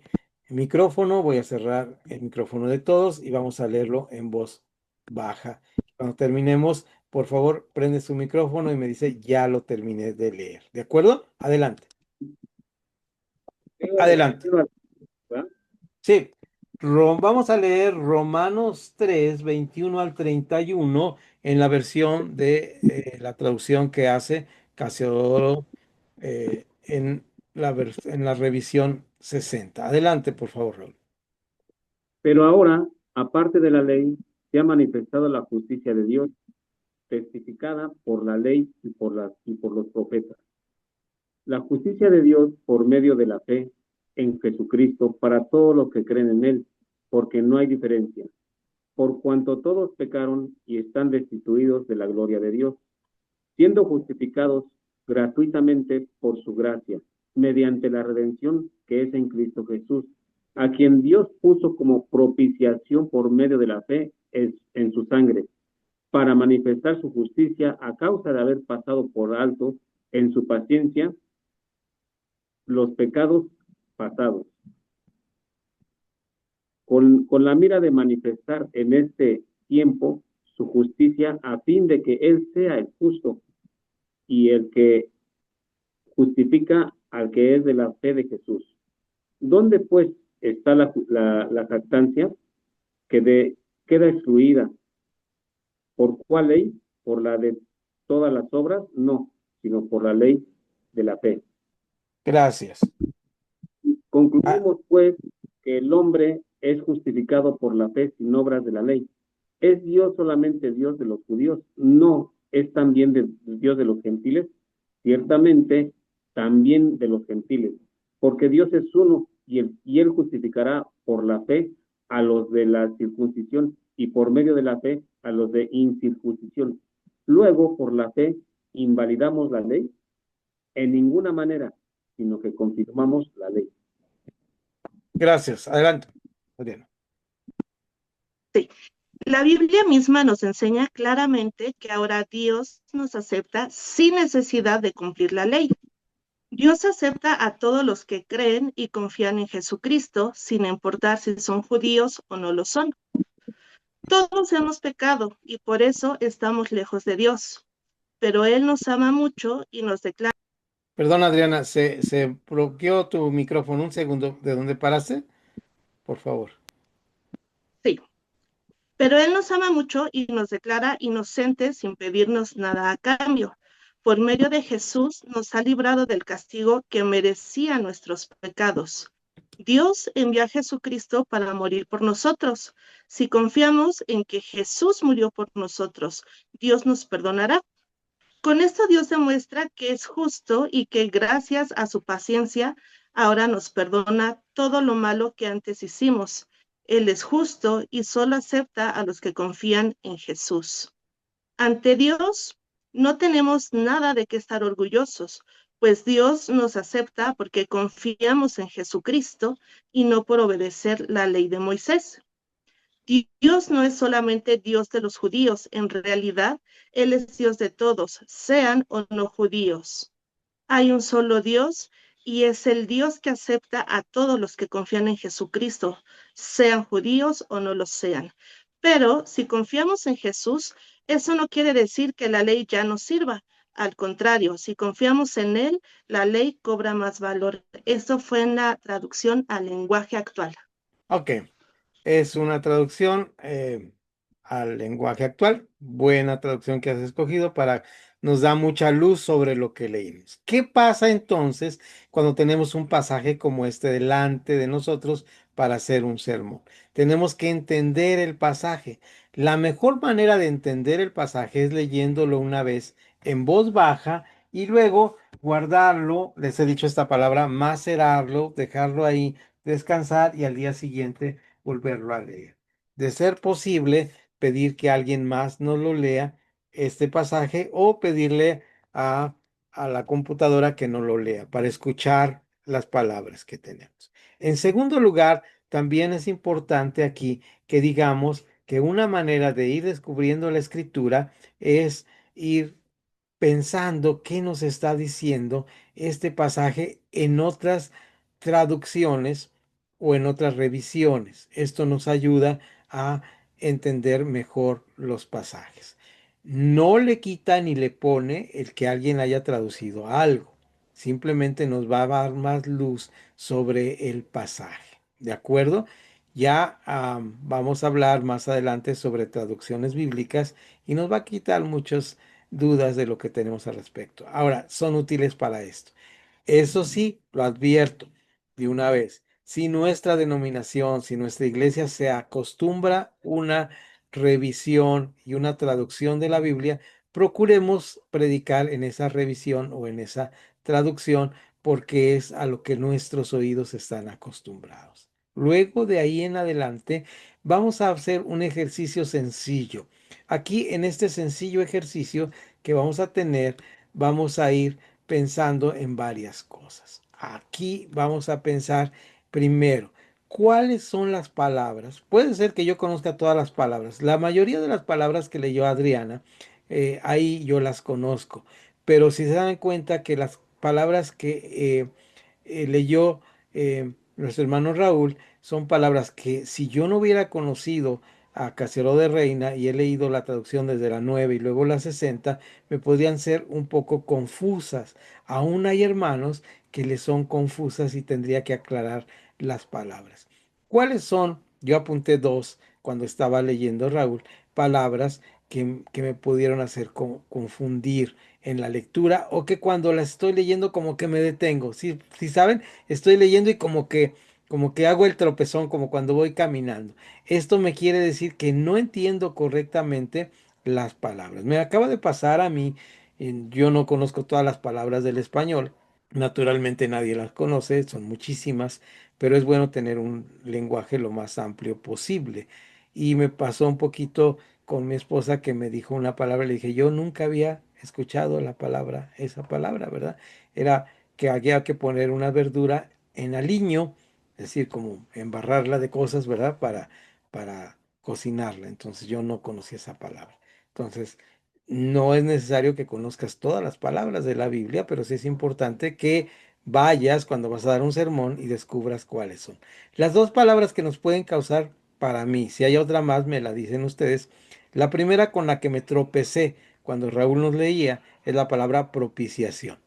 micrófono, voy a cerrar el micrófono de todos y vamos a leerlo en voz baja. Cuando terminemos, por favor, prende su micrófono y me dice, ya lo terminé de leer. ¿De acuerdo? Adelante. Adelante. ¿verdad? Sí, vamos a leer Romanos 3, 21 al 31 en la versión de la traducción que hace Casiodoro en en la revisión 60. Adelante, por favor, Raúl. Pero ahora, aparte de la ley, se ha manifestado la justicia de Dios, testificada por la ley y por los profetas. La justicia de Dios por medio de la fe en Jesucristo para todos los que creen en Él, porque no hay diferencia, por cuanto todos pecaron y están destituidos de la gloria de Dios, siendo justificados gratuitamente por su gracia, mediante la redención que es en Cristo Jesús, a quien Dios puso como propiciación por medio de la fe en su sangre, para manifestar su justicia a causa de haber pasado por alto en su paciencia los pecados pasados, con la mira de manifestar en este tiempo su justicia a fin de que Él sea el justo y el que justifica al que es de la fe de Jesús. ¿Dónde pues está la jactancia? Queda excluida. ¿Por cuál ley? ¿Por la de todas las obras? No, sino por la ley de la fe. Gracias. Concluimos pues que el hombre es justificado por la fe sin obras de la ley. ¿Es Dios solamente Dios de los judíos? No, es también Dios de los gentiles. Ciertamente, también de los gentiles, porque Dios es uno y él justificará por la fe a los de la circuncisión y por medio de la fe a los de incircuncisión. Luego, por la fe, ¿invalidamos la ley? En ninguna manera, sino que confirmamos la ley. Gracias. Adelante, Adriana. Sí. La Biblia misma nos enseña claramente que ahora Dios nos acepta sin necesidad de cumplir la ley. Dios acepta a todos los que creen y confían en Jesucristo, sin importar si son judíos o no lo son. Todos hemos pecado y por eso estamos lejos de Dios, pero Él nos ama mucho y nos declara. Perdón, Adriana, se bloqueó tu micrófono. Un segundo. ¿De dónde paraste? Por favor. Sí. Pero Él nos ama mucho y nos declara inocentes sin pedirnos nada a cambio. Por medio de Jesús nos ha librado del castigo que merecía nuestros pecados. Dios envió a Jesucristo para morir por nosotros. Si confiamos en que Jesús murió por nosotros, Dios nos perdonará. Con esto Dios demuestra que es justo y que gracias a su paciencia ahora nos perdona todo lo malo que antes hicimos. Él es justo y solo acepta a los que confían en Jesús. Ante Dios no tenemos nada de qué estar orgullosos, pues Dios nos acepta porque confiamos en Jesucristo y no por obedecer la ley de Moisés. Dios no es solamente Dios de los judíos, en realidad Él es Dios de todos, sean o no judíos. Hay un solo Dios y es el Dios que acepta a todos los que confían en Jesucristo, sean judíos o no lo sean. Pero si confiamos en Jesús, eso no quiere decir que la ley ya no sirva. Al contrario, si confiamos en Él, la ley cobra más valor. Esto fue en la traducción al lenguaje actual. Ok. Es una traducción al lenguaje actual. Buena traducción que has escogido para nos da mucha luz sobre lo que leímos. ¿Qué pasa entonces cuando tenemos un pasaje como este delante de nosotros para hacer un sermón? Tenemos que entender el pasaje. La mejor manera de entender el pasaje es leyéndolo una vez en voz baja y luego guardarlo, les he dicho esta palabra, macerarlo, dejarlo ahí, descansar y al día siguiente volverlo a leer. De ser posible, pedir que alguien más nos lo lea este pasaje o pedirle a, a la computadora que nos lo lea para escuchar las palabras que tenemos. En segundo lugar, también es importante aquí que digamos que una manera de ir descubriendo la escritura es ir pensando qué nos está diciendo este pasaje en otras traducciones o en otras revisiones. Esto nos ayuda a entender mejor los pasajes. No le quita ni le pone el que alguien haya traducido algo. Simplemente nos va a dar más luz sobre el pasaje. ¿De acuerdo? Ya vamos a hablar más adelante sobre traducciones bíblicas y nos va a quitar muchos dudas de lo que tenemos al respecto. Ahora, son útiles para esto. Eso sí, lo advierto de una vez. Si nuestra denominación, si nuestra iglesia se acostumbra una revisión y una traducción de la Biblia, procuremos predicar en esa revisión o en esa traducción porque es a lo que nuestros oídos están acostumbrados. Luego de ahí en adelante, vamos a hacer un ejercicio sencillo. Aquí en este sencillo ejercicio que vamos a tener, vamos a ir pensando en varias cosas. Aquí vamos a pensar primero, ¿cuáles son las palabras? Puede ser que yo conozca todas las palabras. La mayoría de las palabras que leyó Adriana, ahí yo las conozco. Pero si se dan cuenta que las palabras que leyó nuestro hermano Raúl, son palabras que si yo no hubiera conocido a Casero de Reina y he leído la traducción desde la 9 y luego la 60, me podrían ser un poco confusas. Aún hay hermanos que les son confusas y tendría que aclarar las palabras. ¿Cuáles son? Yo apunté dos cuando estaba leyendo Raúl, palabras que me pudieron hacer confundir en la lectura o que cuando las estoy leyendo como que me detengo. Si saben, estoy leyendo y como que hago el tropezón como cuando voy caminando. Esto me quiere decir que no entiendo correctamente las palabras. Me acaba de pasar a mí, yo no conozco todas las palabras del español. Naturalmente nadie las conoce, son muchísimas, pero es bueno tener un lenguaje lo más amplio posible. Y me pasó un poquito con mi esposa que me dijo una palabra, le dije, yo nunca había escuchado la palabra, esa palabra, ¿verdad? Era que había que poner una verdura en aliño, es decir, como embarrarla de cosas, ¿verdad? Para cocinarla. Entonces yo no conocía esa palabra. Entonces, no es necesario que conozcas todas las palabras de la Biblia, pero sí es importante que vayas cuando vas a dar un sermón y descubras cuáles son. Las dos palabras que nos pueden causar para mí, si hay otra más, me la dicen ustedes. La primera con la que me tropecé cuando Raúl nos leía es la palabra propiciación.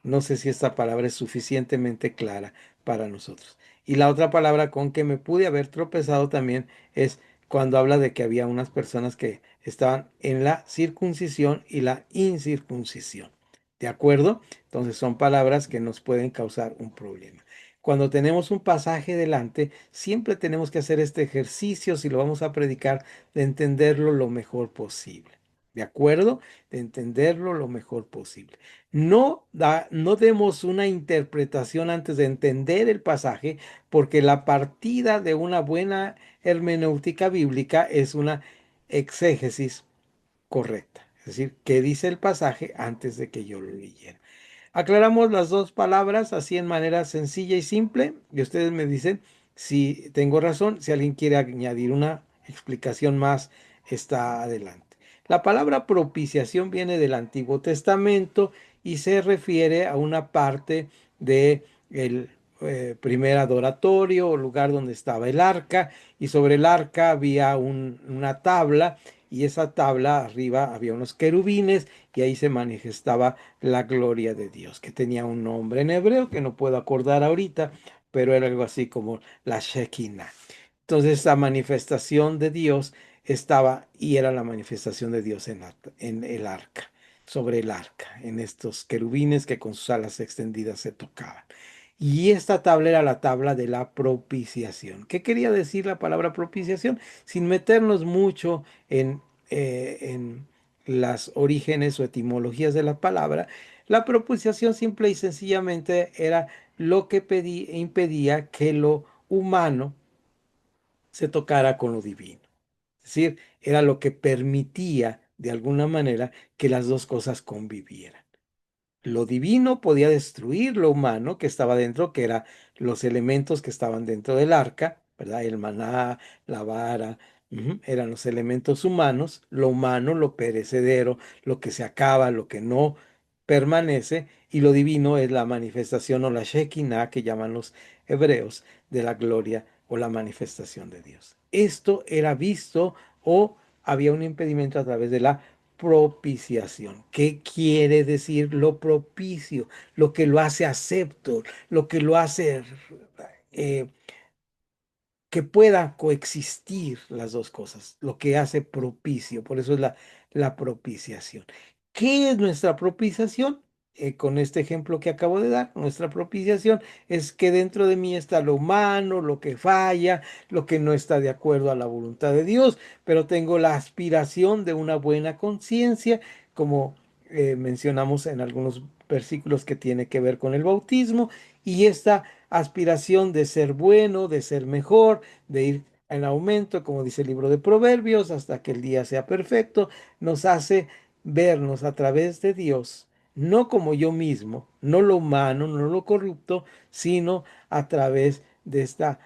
No sé si esta palabra es suficientemente clara para nosotros. Y la otra palabra con que me pude haber tropezado también es cuando habla de que había unas personas que estaban en la circuncisión y la incircuncisión. ¿De acuerdo? Entonces son palabras que nos pueden causar un problema. Cuando tenemos un pasaje delante, siempre tenemos que hacer este ejercicio, si lo vamos a predicar, de entenderlo lo mejor posible. ¿De acuerdo? De entenderlo lo mejor posible. No demos una interpretación antes de entender el pasaje, porque la partida de una buena hermenéutica bíblica es una exégesis correcta. Es decir, qué dice el pasaje antes de que yo lo leyera. Aclaramos las dos palabras así en manera sencilla y simple y ustedes me dicen si tengo razón, si alguien quiere añadir una explicación más, está adelante. La palabra propiciación viene del Antiguo Testamento y se refiere a una parte de el primer adoratorio o lugar donde estaba el arca y sobre el arca había una tabla y esa tabla arriba había unos querubines y ahí se manifestaba la gloria de Dios, que tenía un nombre en hebreo que no puedo acordar ahorita, pero era algo así como la Shekinah. Entonces esa manifestación de Dios estaba y era la manifestación de Dios en el arca, sobre el arca, en estos querubines que con sus alas extendidas se tocaban. Y esta tabla era la tabla de la propiciación. ¿Qué quería decir la palabra propiciación? Sin meternos mucho en las orígenes o etimologías de la palabra, La propiciación simple y sencillamente era lo que impedía que lo humano se tocara con lo divino. Es decir, era lo que permitía de alguna manera que las dos cosas convivieran. Lo divino podía destruir lo humano que estaba dentro, que eran los elementos que estaban dentro del arca, ¿verdad? El maná, la vara, eran los elementos humanos, lo humano, lo perecedero, lo que se acaba, lo que no permanece, y lo divino es la manifestación o la Shekinah que llaman los hebreos de la gloria o la manifestación de Dios. Esto era visto o había un impedimento a través de la propiciación. ¿Qué quiere decir lo propicio? Lo que lo hace acepto, lo que lo hace eh, que pueda coexistir las dos cosas, lo que hace propicio, por eso es la propiciación. ¿Qué es nuestra propiciación? Con este ejemplo que acabo de dar, nuestra propiciación es que dentro de mí está lo humano, lo que falla, lo que no está de acuerdo a la voluntad de Dios, pero tengo la aspiración de una buena conciencia, como mencionamos en algunos versículos que tiene que ver con el bautismo, y esta aspiración de ser bueno, de ser mejor, de ir en aumento, como dice el libro de Proverbios, hasta que el día sea perfecto, nos hace vernos a través de Dios, no como yo mismo, no lo humano, no lo corrupto, sino a través de esta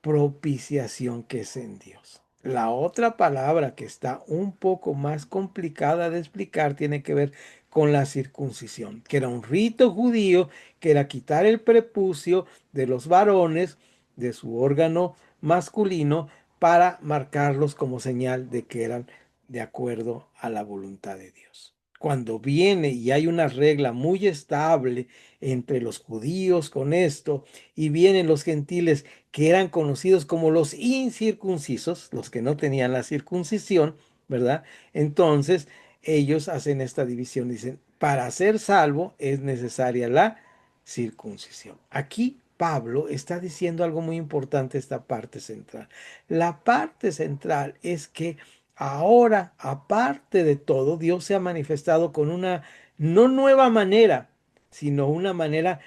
propiciación que es en Dios. La otra palabra que está un poco más complicada de explicar tiene que ver con la circuncisión, que era un rito judío, que era quitar el prepucio de los varones, de su órgano masculino, para marcarlos como señal de que eran de acuerdo a la voluntad de Dios. Cuando viene y hay una regla muy estable entre los judíos con esto, y vienen los gentiles que eran conocidos como los incircuncisos, los que no tenían la circuncisión, ¿verdad? Entonces ellos hacen esta división, dicen, para ser salvo es necesaria la circuncisión. Aquí Pablo está diciendo algo muy importante, esta parte central. La parte central es que ahora, aparte de todo, Dios se ha manifestado con una no nueva manera, sino una manera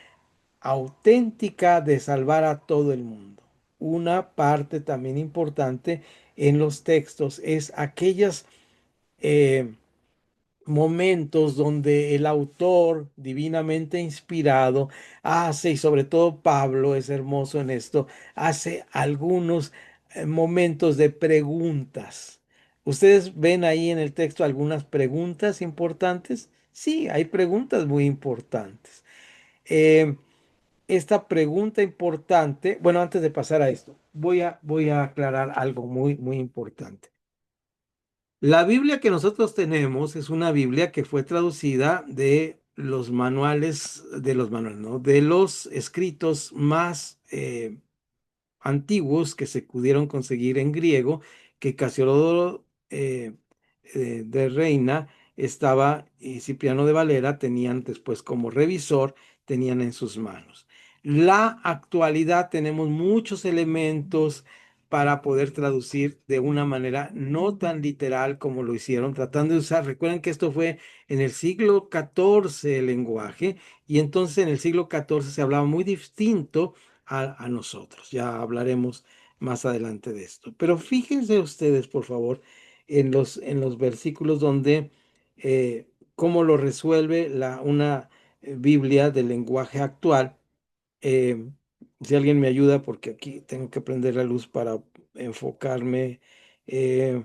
auténtica de salvar a todo el mundo. Una parte también importante en los textos es aquellos momentos donde el autor divinamente inspirado hace, y sobre todo Pablo es hermoso en esto, hace algunos momentos de preguntas. ¿Ustedes ven ahí en el texto algunas preguntas importantes? Sí, hay preguntas muy importantes. Eh, Esta pregunta importante, bueno, antes de pasar a esto, voy a aclarar algo muy importante. La Biblia que nosotros tenemos es una Biblia que fue traducida ¿no? De los escritos más antiguos que se pudieron conseguir en griego, que Casiodoro de Reina estaba y Cipriano de Valera tenían después como revisor, tenían en sus manos. La actualidad tenemos muchos elementos para poder traducir de una manera no tan literal como lo hicieron, tratando de usar, recuerden que esto fue en el siglo XIV el lenguaje, y entonces en el siglo XIV se hablaba muy distinto a nosotros. Ya hablaremos más adelante de esto. Pero fíjense ustedes, por favor, en los versículos donde cómo lo resuelve una Biblia del lenguaje actual. Eh, si alguien me ayuda, porque aquí tengo que prender la luz para enfocarme, eh,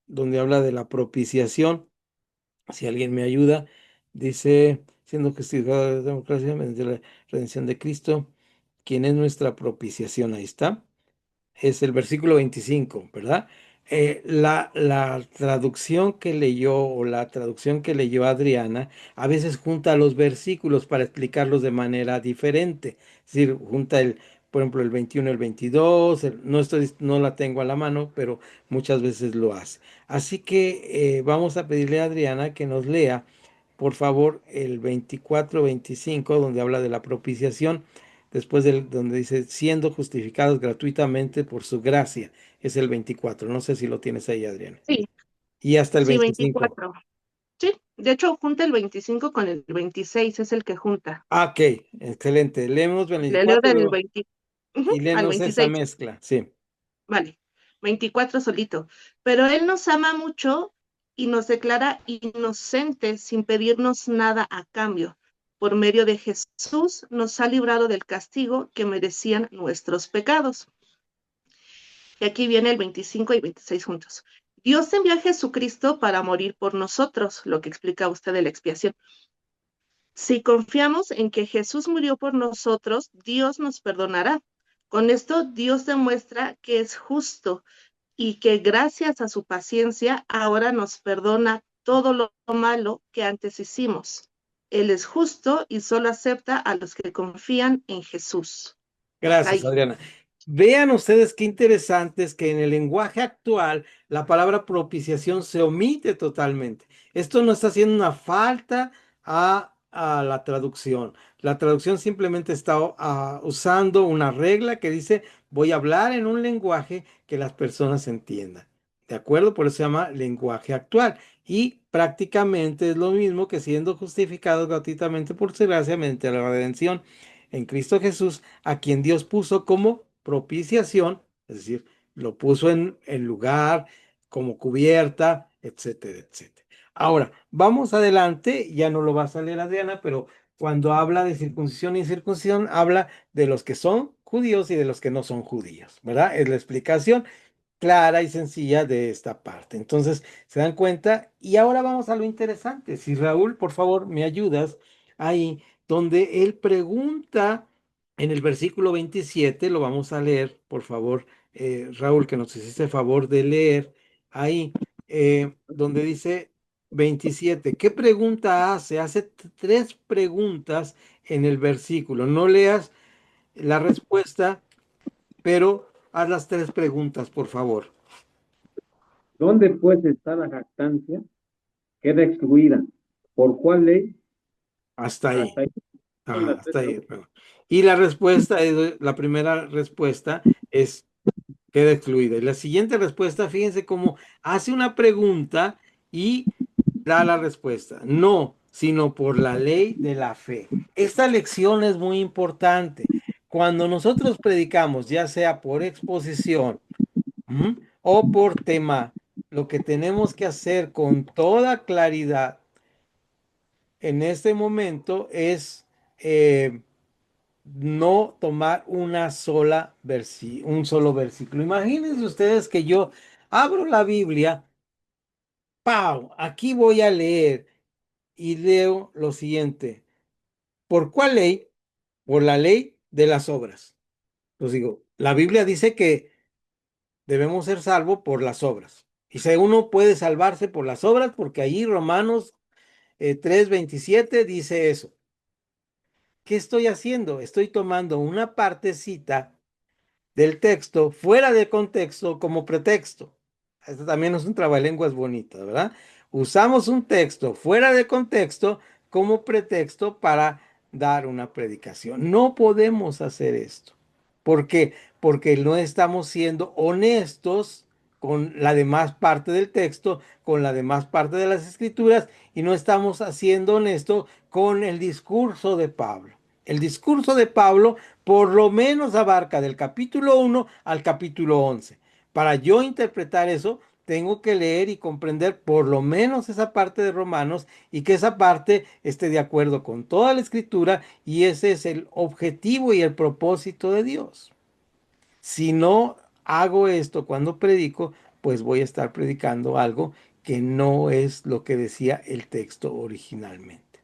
donde habla de la propiciación. Si alguien me ayuda, dice, siendo castigado de la democracia mediante la redención de Cristo, quien es nuestra propiciación. Ahí está. Es el versículo 25, ¿verdad? La traducción que leyó o la traducción que leyó Adriana a veces junta los versículos para explicarlos de manera diferente. Es decir, junta por ejemplo, el 21, el 22, no la tengo a la mano, pero muchas veces lo hace. Así que vamos a pedirle a Adriana que nos lea, por favor, el 24-25, donde habla de la propiciación. Después donde dice, siendo justificados gratuitamente por su gracia, es el 24. No sé si lo tienes ahí, Adriana. Sí, Y hasta el sí, 25. 24. Sí, de hecho junta el 25 con el 26, es el que junta. Ah, ok, excelente. Leemos el Le leo 24 del 20 y al léenos esa 26. mezcla. Sí. Vale, 24 solito. Pero Él nos ama mucho y nos declara inocentes sin pedirnos nada a cambio. Por medio de Jesús nos ha librado del castigo que merecían nuestros pecados. Y aquí viene el 25 y 26 juntos. Dios envió a Jesucristo para morir por nosotros, lo que explica usted de la expiación. Si confiamos en que Jesús murió por nosotros, Dios nos perdonará. Con esto, Dios demuestra que es justo y que gracias a su paciencia ahora nos perdona todo lo malo que antes hicimos. Él es justo y solo acepta a los que confían en Jesús. Hasta Gracias, ahí. Adriana. Vean ustedes qué interesante es que en el lenguaje actual la palabra propiciación se omite totalmente. Esto no está haciendo una falta a la traducción. La traducción simplemente está usando una regla que dice voy a hablar en un lenguaje que las personas entiendan. ¿De acuerdo? Por eso se llama lenguaje actual. Y prácticamente es lo mismo que siendo justificados gratuitamente por su gracia mediante la redención en Cristo Jesús, a quien Dios puso como propiciación, es decir, lo puso en lugar, como cubierta, etcétera, etcétera. Ahora, vamos adelante, ya no lo va a leer Adriana, pero cuando habla de circuncisión y incircuncisión, habla de los que son judíos y de los que no son judíos, ¿verdad? Es la explicación clara y sencilla de esta parte. Entonces, se dan cuenta. Y ahora vamos a lo interesante. Si Raúl, por favor, me ayudas ahí, donde él pregunta en el versículo 27, lo vamos a leer, por favor, Raúl, que nos hiciste el favor de leer ahí, donde dice 27, ¿qué pregunta hace? Hace tres preguntas en el versículo. No leas la respuesta, pero haz las tres preguntas, por favor. ¿Dónde pues está la jactancia? Queda excluida. ¿Por cuál ley? Hasta ahí. Hasta ahí son Ajá, las tres hasta ahí. preguntas. Bueno. Y la respuesta, la primera respuesta es queda excluida. Y la siguiente respuesta, fíjense cómo hace una pregunta y da la respuesta. No, sino por la ley de la fe. Esta lección es muy importante. Cuando nosotros predicamos, ya sea por exposición, o por tema, lo que tenemos que hacer con toda claridad en este momento es no tomar un solo versículo. Imagínense ustedes que yo abro la Biblia, ¡pau! Aquí voy a leer y leo lo siguiente. ¿Por cuál ley? Por la ley de las obras. Pues digo, la Biblia dice que debemos ser salvos por las obras. Y si uno puede salvarse por las obras, porque ahí Romanos 3:27 dice eso. ¿Qué estoy haciendo? Estoy tomando una partecita del texto fuera de contexto como pretexto. Esto también es un trabalenguas bonito, ¿verdad? Usamos un texto fuera de contexto como pretexto para dar una predicación. No podemos hacer esto. ¿Por qué? Porque no estamos siendo honestos con la demás parte del texto, con la demás parte de las escrituras y no estamos siendo honestos con el discurso de Pablo. El discurso de Pablo por lo menos abarca del capítulo 1 al capítulo 11. Para yo interpretar eso, tengo que leer y comprender por lo menos esa parte de Romanos y que esa parte esté de acuerdo con toda la escritura y ese es el objetivo y el propósito de Dios. Si no hago esto cuando predico, pues voy a estar predicando algo que no es lo que decía el texto originalmente.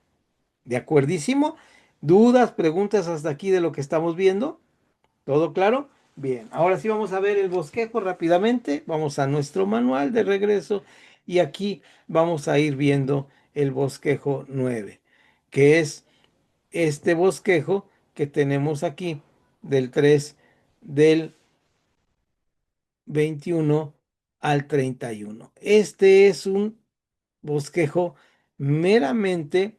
¿De acuerdísimo? ¿Dudas, preguntas hasta aquí de lo que estamos viendo? ¿Todo claro? Bien, ahora sí vamos a ver el bosquejo rápidamente. Vamos a nuestro manual de regreso y aquí vamos a ir viendo el bosquejo 9, que es este bosquejo que tenemos aquí del 3 del 21 al 31. Este es un bosquejo meramente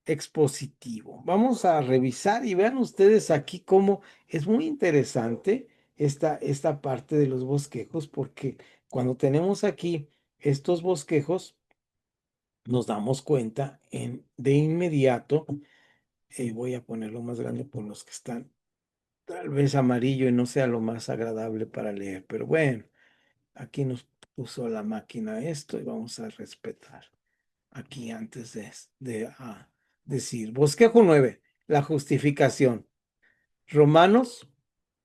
expositivo. Vamos a revisar y vean ustedes aquí cómo es muy interesante esta parte de los bosquejos, porque cuando tenemos aquí estos bosquejos, nos damos cuenta de inmediato. Voy a ponerlo más grande por los que están tal vez amarillo y no sea lo más agradable para leer, pero bueno, aquí nos puso la máquina esto y vamos a respetar aquí antes de decir. Bosquejo 9, la justificación. Romanos,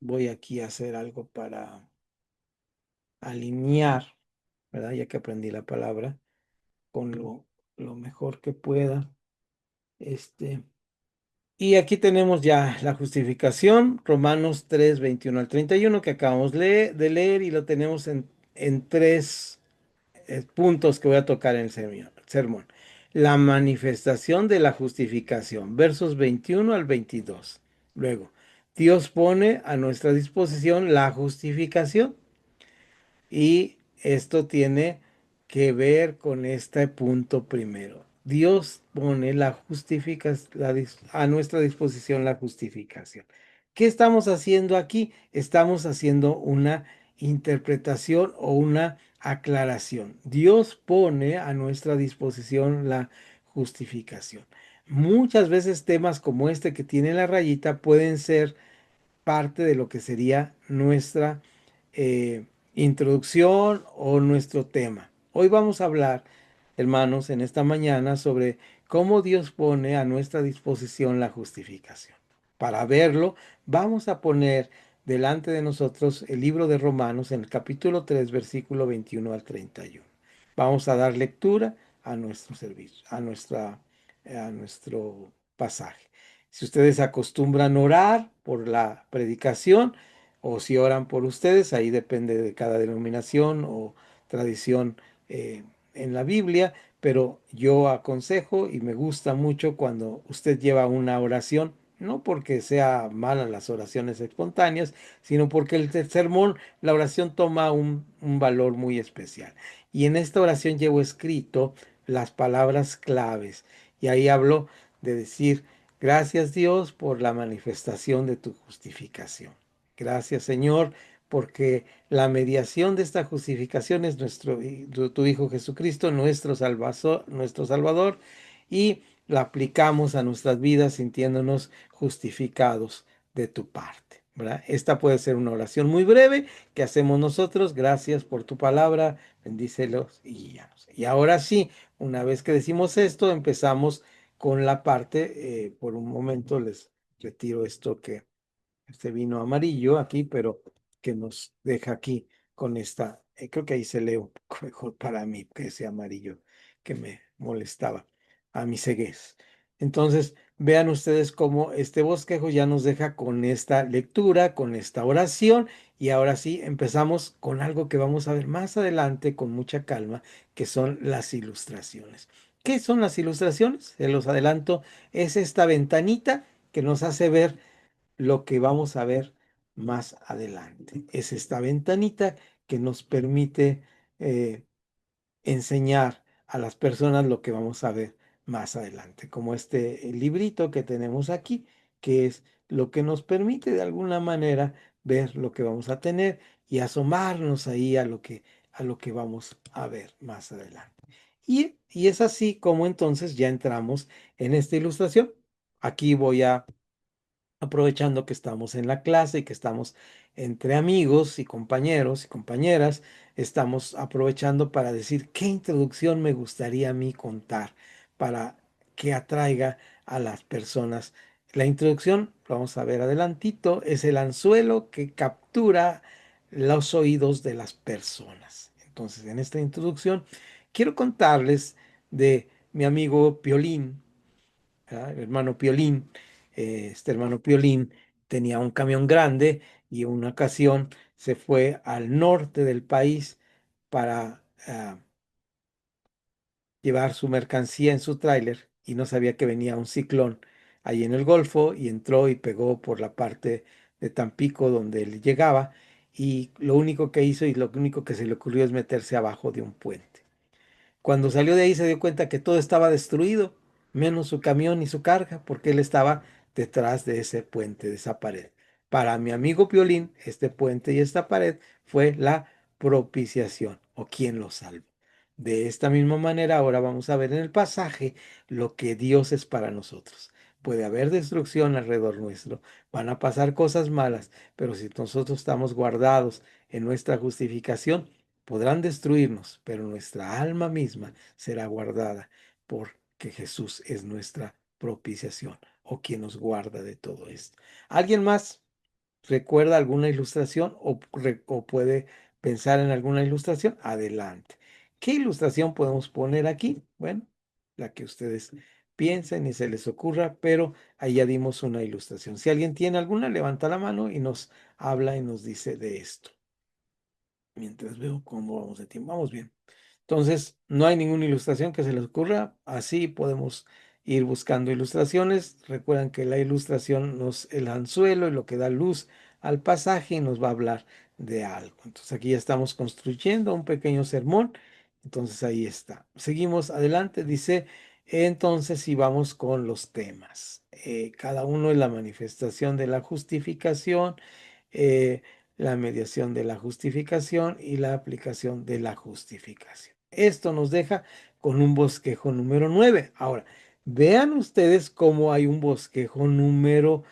voy aquí a hacer algo para alinear, ¿verdad? Ya que aprendí la palabra, con lo mejor que pueda. Y aquí tenemos ya la justificación, Romanos 3, 21 al 31, que acabamos de leer y lo tenemos en tres puntos que voy a tocar en el sermón. La manifestación de la justificación, versos 21 al 22. Luego, Dios pone a nuestra disposición la justificación. Y esto tiene que ver con este punto primero. Dios pone a nuestra disposición la justificación. ¿Qué estamos haciendo aquí? Estamos haciendo una interpretación o una aclaración. Dios pone a nuestra disposición la justificación. Muchas veces temas como este que tiene la rayita pueden ser parte de lo que sería nuestra eh, introducción o nuestro tema. Hoy vamos a hablar, hermanos, en esta mañana sobre cómo Dios pone a nuestra disposición la justificación. Para verlo, vamos a poner delante de nosotros el libro de Romanos en el capítulo 3, versículo 21 al 31. Vamos a dar lectura a nuestro servicio, a nuestro pasaje. Si ustedes acostumbran orar por la predicación o si oran por ustedes, ahí depende de cada denominación o tradición en la Biblia, pero yo aconsejo y me gusta mucho cuando usted lleva una oración, no porque sea mala las oraciones espontáneas, sino porque el sermón, la oración toma un valor muy especial. Y en esta oración llevo escrito las palabras claves y ahí hablo de decir: gracias Dios por la manifestación de tu justificación. Gracias Señor porque la mediación de esta justificación es tu Hijo Jesucristo, nuestro Salvador, y la aplicamos a nuestras vidas sintiéndonos justificados de tu parte, ¿verdad? Esta puede ser una oración muy breve que hacemos nosotros. Gracias por tu palabra, bendícelos y guíanos. Y ahora sí, una vez que decimos esto, empezamos con la parte, por un momento les retiro esto que este vino amarillo aquí, pero que nos deja aquí con esta, creo que ahí se lee un poco mejor para mí que ese amarillo que me molestaba a mi ceguez. Entonces, vean ustedes cómo este bosquejo ya nos deja con esta lectura, con esta oración, y ahora sí empezamos con algo que vamos a ver más adelante con mucha calma, que son las ilustraciones. ¿Qué son las ilustraciones? Se los adelanto, es esta ventanita que nos hace ver lo que vamos a ver más adelante. Es esta ventanita que nos permite enseñar a las personas lo que vamos a ver más adelante, como este librito que tenemos aquí, que es lo que nos permite de alguna manera ver lo que vamos a tener y asomarnos ahí a lo que vamos a ver más adelante. Y es así como entonces ya entramos en esta ilustración. Aquí voy a aprovechando que estamos en la clase y que estamos entre amigos y compañeros y compañeras, estamos aprovechando para decir qué introducción me gustaría a mí contar para que atraiga a las personas. La introducción, lo vamos a ver adelantito, es el anzuelo que captura los oídos de las personas. Entonces, en esta introducción, quiero contarles de mi amigo Piolín, ¿verdad? El hermano Piolín. Este hermano Piolín tenía un camión grande y en una ocasión se fue al norte del país para llevar su mercancía en su tráiler y no sabía que venía un ciclón ahí en el Golfo y entró y pegó por la parte de Tampico donde él llegaba, y lo único que hizo y lo único que se le ocurrió es meterse abajo de un puente. Cuando salió de ahí se dio cuenta que todo estaba destruido, menos su camión y su carga, porque él estaba detrás de ese puente, de esa pared. Para mi amigo Piolín, este puente y esta pared fue la propiciación o quien lo salvó. De esta misma manera, ahora vamos a ver en el pasaje lo que Dios es para nosotros. Puede haber destrucción alrededor nuestro, van a pasar cosas malas, pero si nosotros estamos guardados en nuestra justificación, podrán destruirnos, pero nuestra alma misma será guardada porque Jesús es nuestra propiciación o quien nos guarda de todo esto. ¿Alguien más recuerda alguna ilustración o puede pensar en alguna ilustración? Adelante. ¿Qué ilustración podemos poner aquí? Bueno, la que ustedes piensen y se les ocurra, pero ahí ya dimos una ilustración. Si alguien tiene alguna, levanta la mano y nos habla y nos dice de esto. Mientras veo cómo vamos de tiempo. Vamos bien. Entonces, no hay ninguna ilustración que se les ocurra. Así podemos ir buscando ilustraciones. Recuerdan que la ilustración nos el anzuelo y lo que da luz al pasaje y nos va a hablar de algo. Entonces, aquí ya estamos construyendo un pequeño sermón. Entonces, ahí está. Seguimos adelante. Dice, entonces, si vamos con los temas. Cada uno es la manifestación de la justificación. eh, la mediación de la justificación y la aplicación de la justificación. Esto nos deja con un bosquejo número 9. Ahora, vean ustedes cómo hay un bosquejo número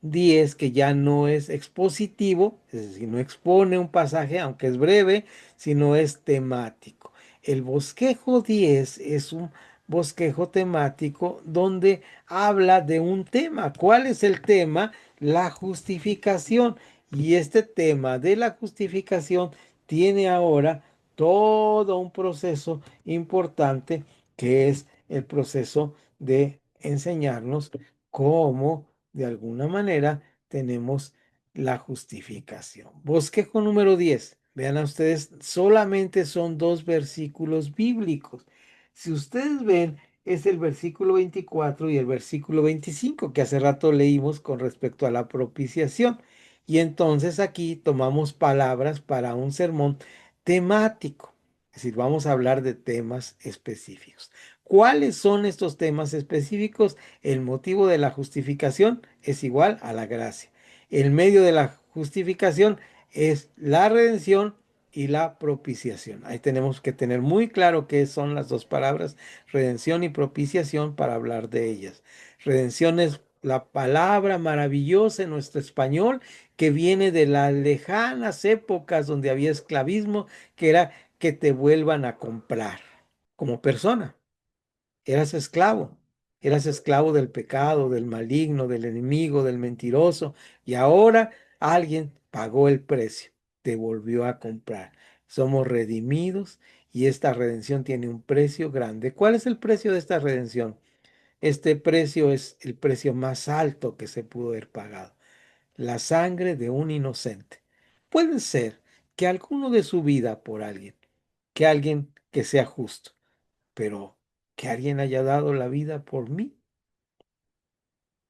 10 que ya no es expositivo, es decir, no expone un pasaje, aunque es breve, sino es temático. El bosquejo 10 es un bosquejo temático donde habla de un tema. ¿Cuál es el tema? La justificación. Y este tema de la justificación tiene ahora todo un proceso importante que es el proceso de enseñarnos cómo de alguna manera tenemos la justificación. Bosquejo número 10. Vean a ustedes, solamente son dos versículos bíblicos. Si ustedes ven, es el versículo 24 y el versículo 25 que hace rato leímos con respecto a la propiciación. Y entonces aquí tomamos palabras para un sermón temático. Es decir, vamos a hablar de temas específicos. ¿Cuáles son estos temas específicos? El motivo de la justificación es igual a la gracia. El medio de la justificación es la redención y la propiciación. Ahí tenemos que tener muy claro qué son las dos palabras, redención y propiciación, para hablar de ellas. Redención es la palabra maravillosa en nuestro español que viene de las lejanas épocas donde había esclavismo, que era que te vuelvan a comprar como persona. Eras esclavo del pecado, del maligno, del enemigo, del mentiroso, y ahora alguien pagó el precio, te volvió a comprar. Somos redimidos y esta redención tiene un precio grande. ¿Cuál es el precio de esta redención? Este precio es el precio más alto que se pudo haber pagado: la sangre de un inocente. Puede ser que alguno de su vida por alguien, que alguien que sea justo, pero que alguien haya dado la vida por mí,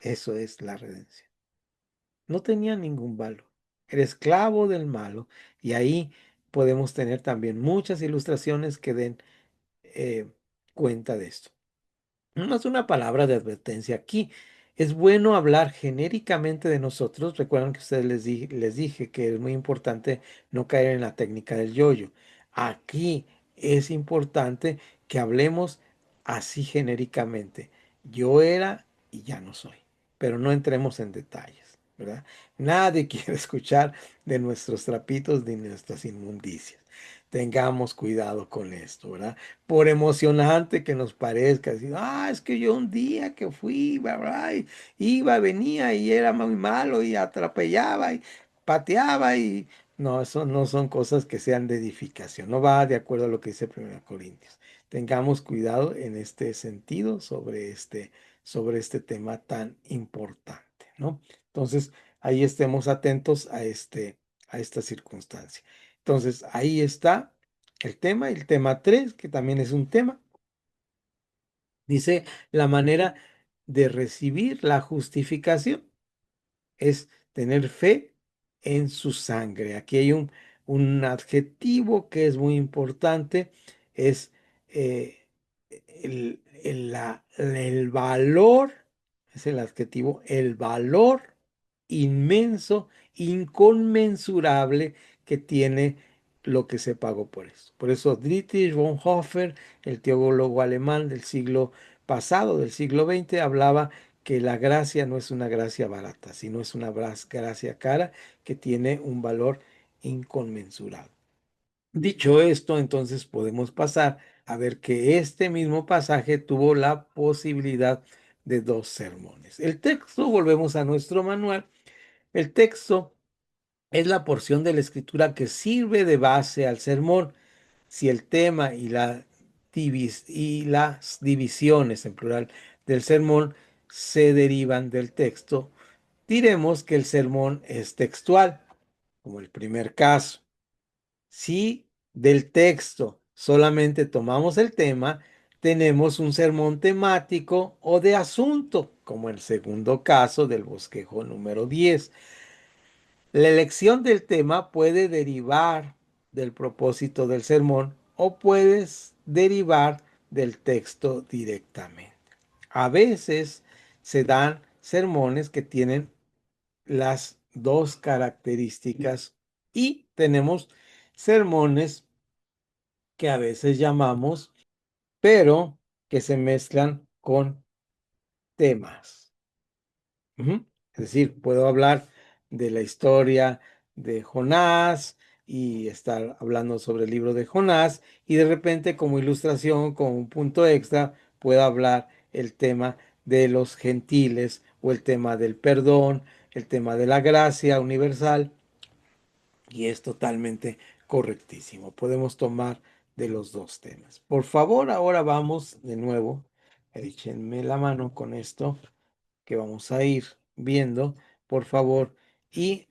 eso es la redención. No tenía ningún valor. Era esclavo del malo. Y ahí podemos tener también muchas ilustraciones que den eh, cuenta de esto. Más una palabra de advertencia aquí. Es bueno hablar genéricamente de nosotros. Recuerdan que ustedes les dije que es muy importante no caer en la técnica del yoyo. Aquí es importante que hablemos así genéricamente. Yo era y ya no soy. Pero no entremos en detalles, ¿verdad? Nadie quiere escuchar de nuestros trapitos ni nuestras inmundicias. Tengamos cuidado con esto, ¿verdad? Por emocionante que nos parezca, decir, es que yo un día que fui, ¿verdad? Iba, venía y era muy malo y atropellaba y pateaba y no, eso no son cosas que sean de edificación, no va de acuerdo a lo que dice 1 Corintios. Tengamos cuidado en este sentido sobre este tema tan importante, ¿no? Entonces, ahí estemos atentos a esta circunstancia. Entonces, ahí está el tema 3, que también es un tema. Dice, la manera de recibir la justificación es tener fe en su sangre. Aquí hay un adjetivo que es muy importante, es eh, el valor, es el adjetivo, el valor inmenso, inconmensurable que tiene lo que se pagó por eso. Por eso Dietrich Bonhoeffer, el teólogo alemán del siglo pasado, del siglo XX, hablaba que la gracia no es una gracia barata, sino es una gracia cara que tiene un valor inconmensurable. Dicho esto, entonces podemos pasar a ver que este mismo pasaje tuvo la posibilidad de 2 sermones. El texto, volvemos a nuestro manual, el texto es la porción de la escritura que sirve de base al sermón. Si el tema y las divisiones en plural del sermón se derivan del texto, diremos que el sermón es textual, como el primer caso. Si del texto solamente tomamos el tema, tenemos un sermón temático o de asunto, como el segundo caso del bosquejo número 10. La elección del tema puede derivar del propósito del sermón o puedes derivar del texto directamente. A veces se dan sermones que tienen las dos características y tenemos sermones que a veces llamamos, pero que se mezclan con temas. Es decir, puedo hablar de la historia de Jonás y estar hablando sobre el libro de Jonás y de repente como ilustración, con un punto extra, puedo hablar el tema de los gentiles o el tema del perdón, el tema de la gracia universal y es totalmente correctísimo. Podemos tomar de los dos temas. Por favor, ahora vamos de nuevo. Échenme la mano con esto que vamos a ir viendo, por favor, y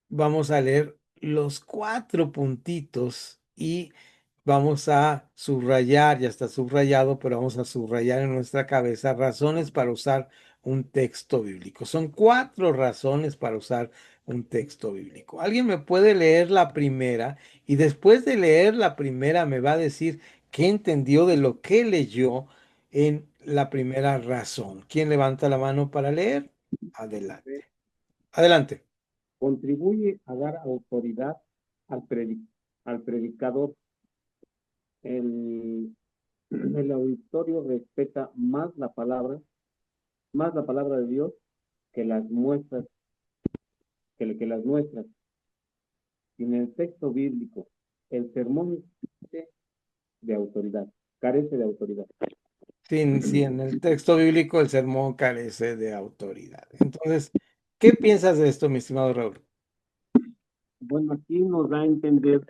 vamos a leer los 4 puntitos y vamos a subrayar, ya está subrayado, pero vamos a subrayar en nuestra cabeza razones para usar un texto bíblico. Son 4 razones para usar un texto bíblico. ¿Alguien me puede leer la primera? Y después de leer la primera me va a decir qué entendió de lo que leyó en la primera razón. ¿Quién levanta la mano para leer? Adelante. Adelante. Contribuye a dar autoridad al predicador. El, el auditorio respeta más la palabra de Dios que las muestras, que las nuestras. En el texto bíblico, el sermón de autoridad, carece de autoridad. Sí, en el texto bíblico el sermón carece de autoridad. Entonces, ¿qué piensas de esto, mi estimado Raúl? Bueno, aquí nos da a entender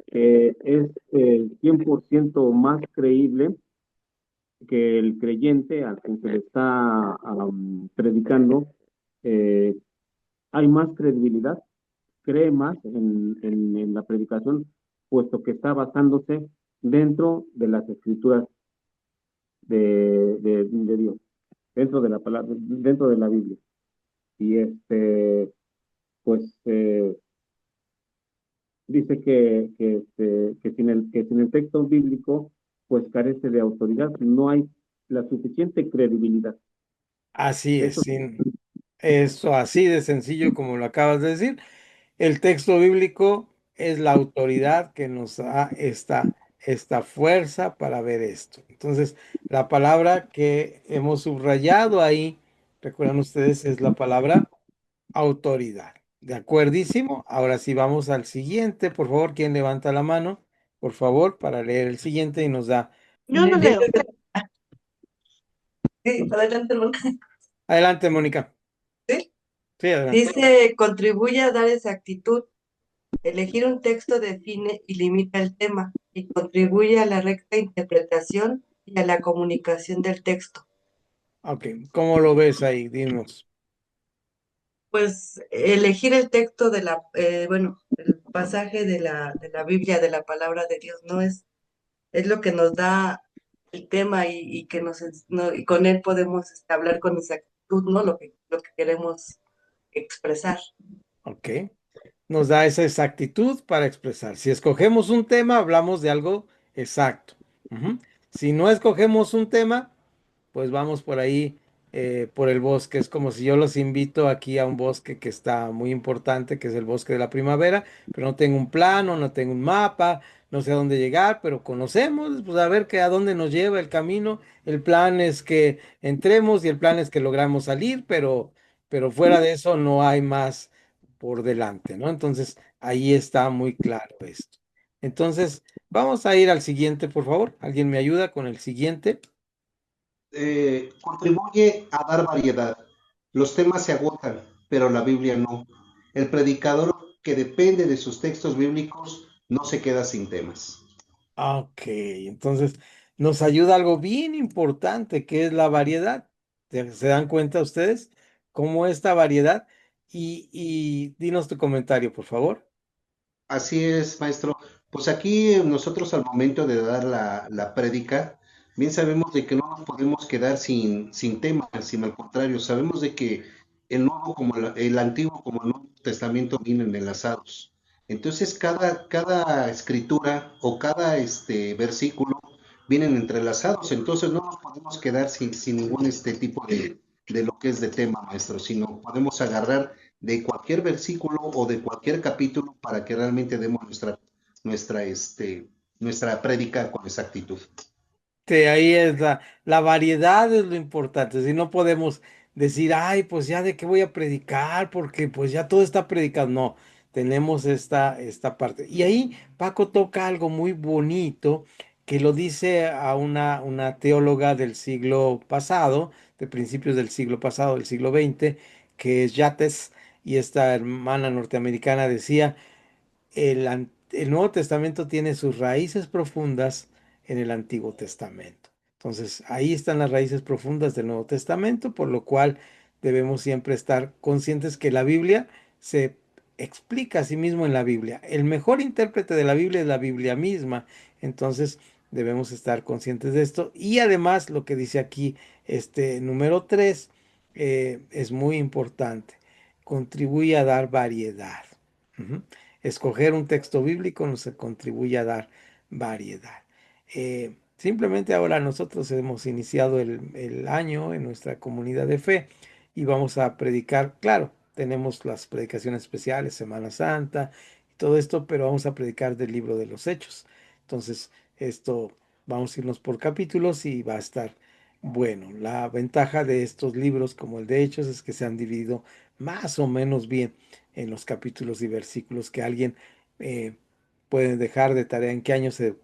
que es 100% más creíble que el creyente al que se le está predicando, hay más credibilidad, cree más en la predicación, puesto que está basándose dentro de las escrituras de Dios, dentro de la palabra, dentro de la Biblia. Y pues dice que sin el texto bíblico, pues carece de autoridad, no hay la suficiente credibilidad. Así es, Eso eso así de sencillo como lo acabas de decir. El texto bíblico es la autoridad que nos da esta fuerza para ver esto. Entonces, la palabra que hemos subrayado ahí, recuerdan ustedes, es la palabra autoridad. ¿De acuerdísimo? Ahora sí vamos al siguiente. Por favor, ¿quién levanta la mano? Por favor, para leer el siguiente y nos da. Yo lo leo. Sí, adelante, Mónica. Adelante, Mónica. ¿Sí? Sí, adelante. Dice, contribuye a dar exactitud. Elegir un texto define y limita el tema y contribuye a la recta interpretación y a la comunicación del texto. Ok, ¿cómo lo ves ahí? Dinos. Pues elegir el texto de el pasaje de la Biblia, de la palabra de Dios, ¿no? Es lo que nos da el tema y que y con él podemos hablar con exactitud, ¿no? Lo que queremos expresar. Ok. Nos da esa exactitud para expresar. Si escogemos un tema, hablamos de algo exacto. Si no escogemos un tema, pues vamos por ahí por el bosque. Es como si yo los invito aquí a un bosque que está muy importante, que es el bosque de la primavera, pero no tengo un plano, no tengo un mapa, no sé a dónde llegar, pero conocemos, pues a ver que a dónde nos lleva el camino. El plan es que entremos y el plan es que logramos salir, pero fuera de eso no hay más por delante, ¿no? Entonces ahí está muy claro esto. Entonces, vamos a ir al siguiente, por favor. ¿Alguien me ayuda con el siguiente? Contribuye a dar variedad. Los temas se agotan, pero la Biblia no. El predicador que depende de sus textos bíblicos no se queda sin temas. Ok, entonces nos ayuda algo bien importante que es la variedad. ¿Se dan cuenta ustedes cómo esta variedad? Y dinos tu comentario, por favor. Así es, maestro. Pues aquí nosotros al momento de dar la prédica, bien sabemos de que no nos podemos quedar sin temas, sino al contrario, sabemos de que el Nuevo como el Antiguo como el Nuevo Testamento vienen enlazados. Entonces cada escritura o cada versículo vienen entrelazados, entonces no nos podemos quedar sin ningún tipo de lo que es de tema, maestro, sino podemos agarrar de cualquier versículo o de cualquier capítulo para que realmente demos nuestra, nuestra prédica con exactitud. Ahí es la variedad es lo importante. Si no podemos decir, ay, pues ya de qué voy a predicar, porque pues ya todo está predicado. No, tenemos esta parte. Y ahí Paco toca algo muy bonito que lo dice a una teóloga del siglo pasado, de principios del siglo pasado, del siglo XX, que es Yates, y esta hermana norteamericana decía el Nuevo Testamento tiene sus raíces profundas en el Antiguo Testamento. Entonces, ahí están las raíces profundas del Nuevo Testamento, por lo cual debemos siempre estar conscientes que la Biblia se explica a sí mismo en la Biblia. El mejor intérprete de la Biblia es la Biblia misma. Entonces, debemos estar conscientes de esto. Y además, lo que dice aquí, este número 3, es muy importante. Contribuye a dar variedad. Ujú. Escoger un texto bíblico nos contribuye a dar variedad. Simplemente ahora nosotros hemos iniciado el año en nuestra comunidad de fe y vamos a predicar, claro, tenemos las predicaciones especiales, Semana Santa y todo esto, pero vamos a predicar del libro de los Hechos. Entonces, esto vamos a irnos por capítulos y va a estar bueno. La ventaja de estos libros como el de Hechos es que se han dividido más o menos bien en los capítulos y versículos que alguien eh, puede dejar de tarea en qué año se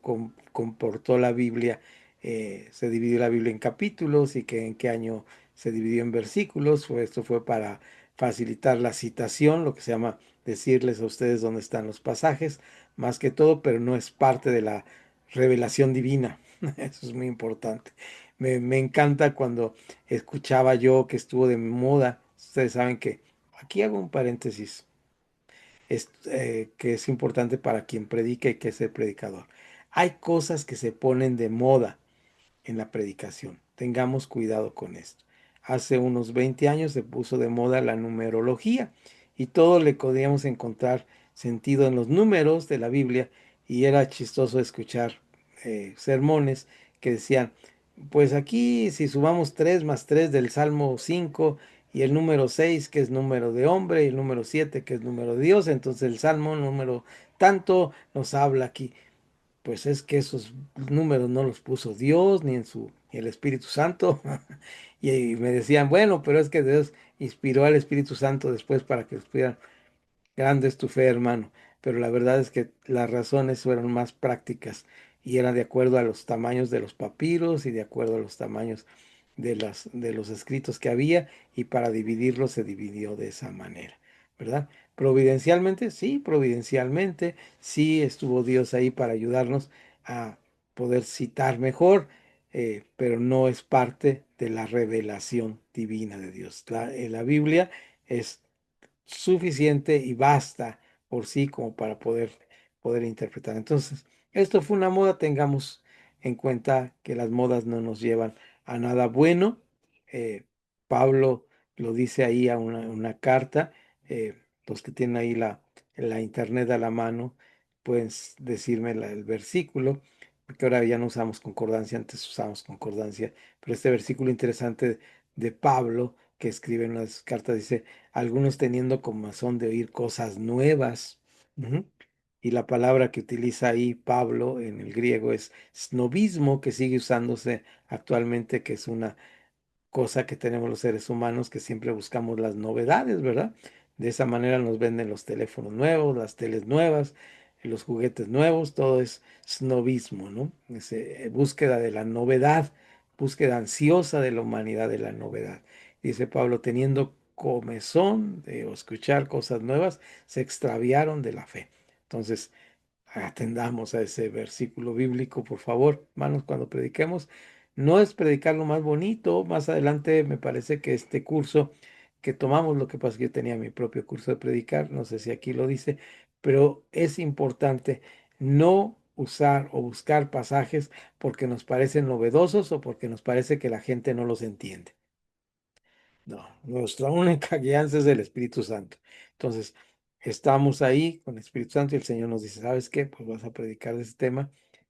comportó la Biblia, se dividió la Biblia en capítulos y que en qué año se dividió en versículos. Esto fue para facilitar la citación, lo que se llama decirles a ustedes dónde están los pasajes, más que todo, pero no es parte de la revelación divina. Eso es muy importante. Me encanta cuando escuchaba yo que estuvo de moda. Ustedes saben que aquí hago un paréntesis que es importante para quien predica y que es el predicador. Hay cosas que se ponen de moda en la predicación. Tengamos cuidado con esto. Hace unos 20 años se puso de moda la numerología y todo le podíamos encontrar sentido en los números de la Biblia y era chistoso escuchar sermones que decían, pues aquí si sumamos 3 más 3 del Salmo 5 y el número 6 que es número de hombre y el número 7 que es número de Dios, entonces el Salmo número tanto nos habla aquí. Pues es que esos números no los puso Dios ni el Espíritu Santo. Y me decían, bueno, pero es que Dios inspiró al Espíritu Santo después para que los pudieran. Grande es tu fe, hermano. Pero la verdad es que las razones fueron más prácticas y eran de acuerdo a los tamaños de los papiros y de acuerdo a los tamaños de los escritos que había y para dividirlos se dividió de esa manera, ¿verdad? Providencialmente, sí estuvo Dios ahí para ayudarnos a poder citar mejor, pero no es parte de la revelación divina de Dios. La Biblia es suficiente y basta por sí como para poder interpretar. Entonces, esto fue una moda, tengamos en cuenta que las modas no nos llevan a nada bueno. Pablo lo dice ahí a una carta, los que tienen ahí la internet a la mano, pueden decirme el versículo, porque ahora ya no usamos concordancia, antes usamos concordancia, pero este versículo interesante de Pablo, que escribe en una de sus cartas, dice, algunos teniendo comezón de oír cosas nuevas. Ujú. Y la palabra que utiliza ahí Pablo en el griego es snobismo, que sigue usándose actualmente, que es una cosa que tenemos los seres humanos, que siempre buscamos las novedades, ¿verdad? De esa manera nos venden los teléfonos nuevos, las teles nuevas, los juguetes nuevos, todo es snobismo, ¿no? Es, búsqueda de la novedad, búsqueda ansiosa de la humanidad de la novedad. Dice Pablo, teniendo comezón de escuchar cosas nuevas, se extraviaron de la fe. Entonces, atendamos a ese versículo bíblico, por favor, hermanos, cuando prediquemos. No es predicar lo más bonito. Más adelante me parece que este curso que tomamos, lo que pasa es que yo tenía mi propio curso de predicar, no sé si aquí lo dice, pero es importante no usar o buscar pasajes porque nos parecen novedosos o porque nos parece que la gente no los entiende. No, nuestra única guianza es el Espíritu Santo. Entonces, estamos ahí con el Espíritu Santo y el Señor nos dice, ¿sabes qué? Pues vas a predicar de ese tema,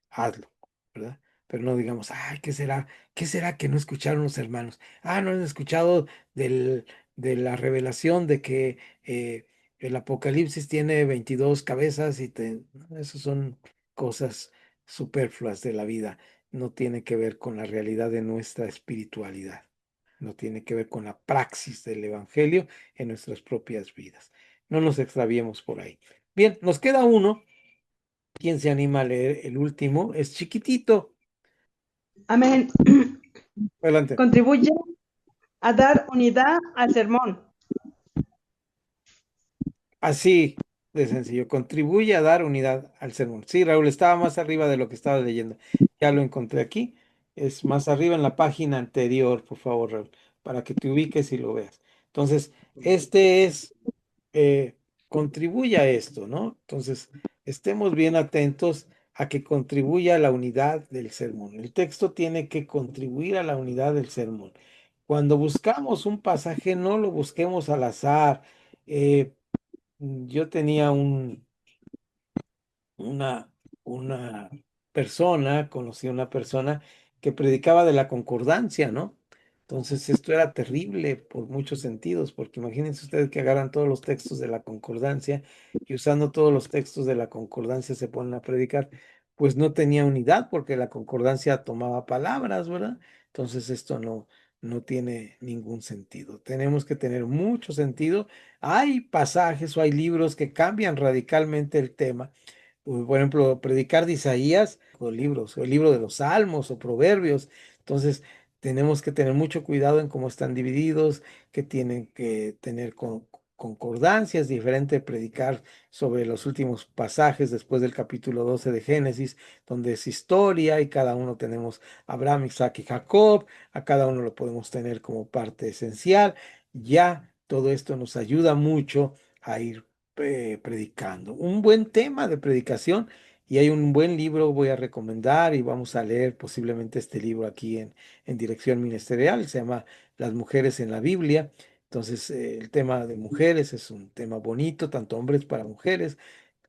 hazlo, ¿verdad? Pero no digamos, ay, ¿qué será? ¿Qué será que no escucharon los hermanos? Ah, no han escuchado de la revelación de que el Apocalipsis tiene 22 cabezas y no, eso son cosas superfluas de la vida. No tiene que ver con la realidad de nuestra espiritualidad. No tiene que ver con la praxis del Evangelio en nuestras propias vidas. No nos extraviemos por ahí. Bien, nos queda uno. ¿Quién se anima a leer el último? Es chiquitito. Amén. Adelante. Contribuye a dar unidad al sermón. Así de sencillo. Contribuye a dar unidad al sermón. Sí, Raúl, estaba más arriba de lo que estaba leyendo. Ya lo encontré aquí. Es más arriba en la página anterior, por favor, Raúl, para que te ubiques y lo veas. Entonces, este es contribuye a esto, ¿no? Entonces, estemos bien atentos a que contribuya a la unidad del sermón. El texto tiene que contribuir a la unidad del sermón. Cuando buscamos un pasaje, no lo busquemos al azar. Yo tenía una, una persona, conocí a una persona que predicaba de la concordancia, ¿no? Entonces esto era terrible por muchos sentidos, porque imagínense ustedes que agarran todos los textos de la concordancia y usando todos los textos de la concordancia se ponen a predicar, pues no tenía unidad porque la concordancia tomaba palabras, ¿verdad? Entonces esto no tiene ningún sentido. Tenemos que tener mucho sentido. Hay pasajes o hay libros que cambian radicalmente el tema, por ejemplo, predicar de Isaías o libros, o el libro de los Salmos o Proverbios. Entonces, tenemos que tener mucho cuidado en cómo están divididos, que tienen que tener concordancias, diferente predicar sobre los últimos pasajes después del capítulo 12 de Génesis, donde es historia y cada uno tenemos Abraham, Isaac y Jacob, a cada uno lo podemos tener como parte esencial. Ya todo esto nos ayuda mucho a ir predicando. Un buen tema de predicación y hay un buen libro, voy a recomendar y vamos a leer posiblemente este libro aquí en Dirección Ministerial, se llama Las mujeres en la Biblia. Entonces, el tema de mujeres es un tema bonito, tanto hombres para mujeres,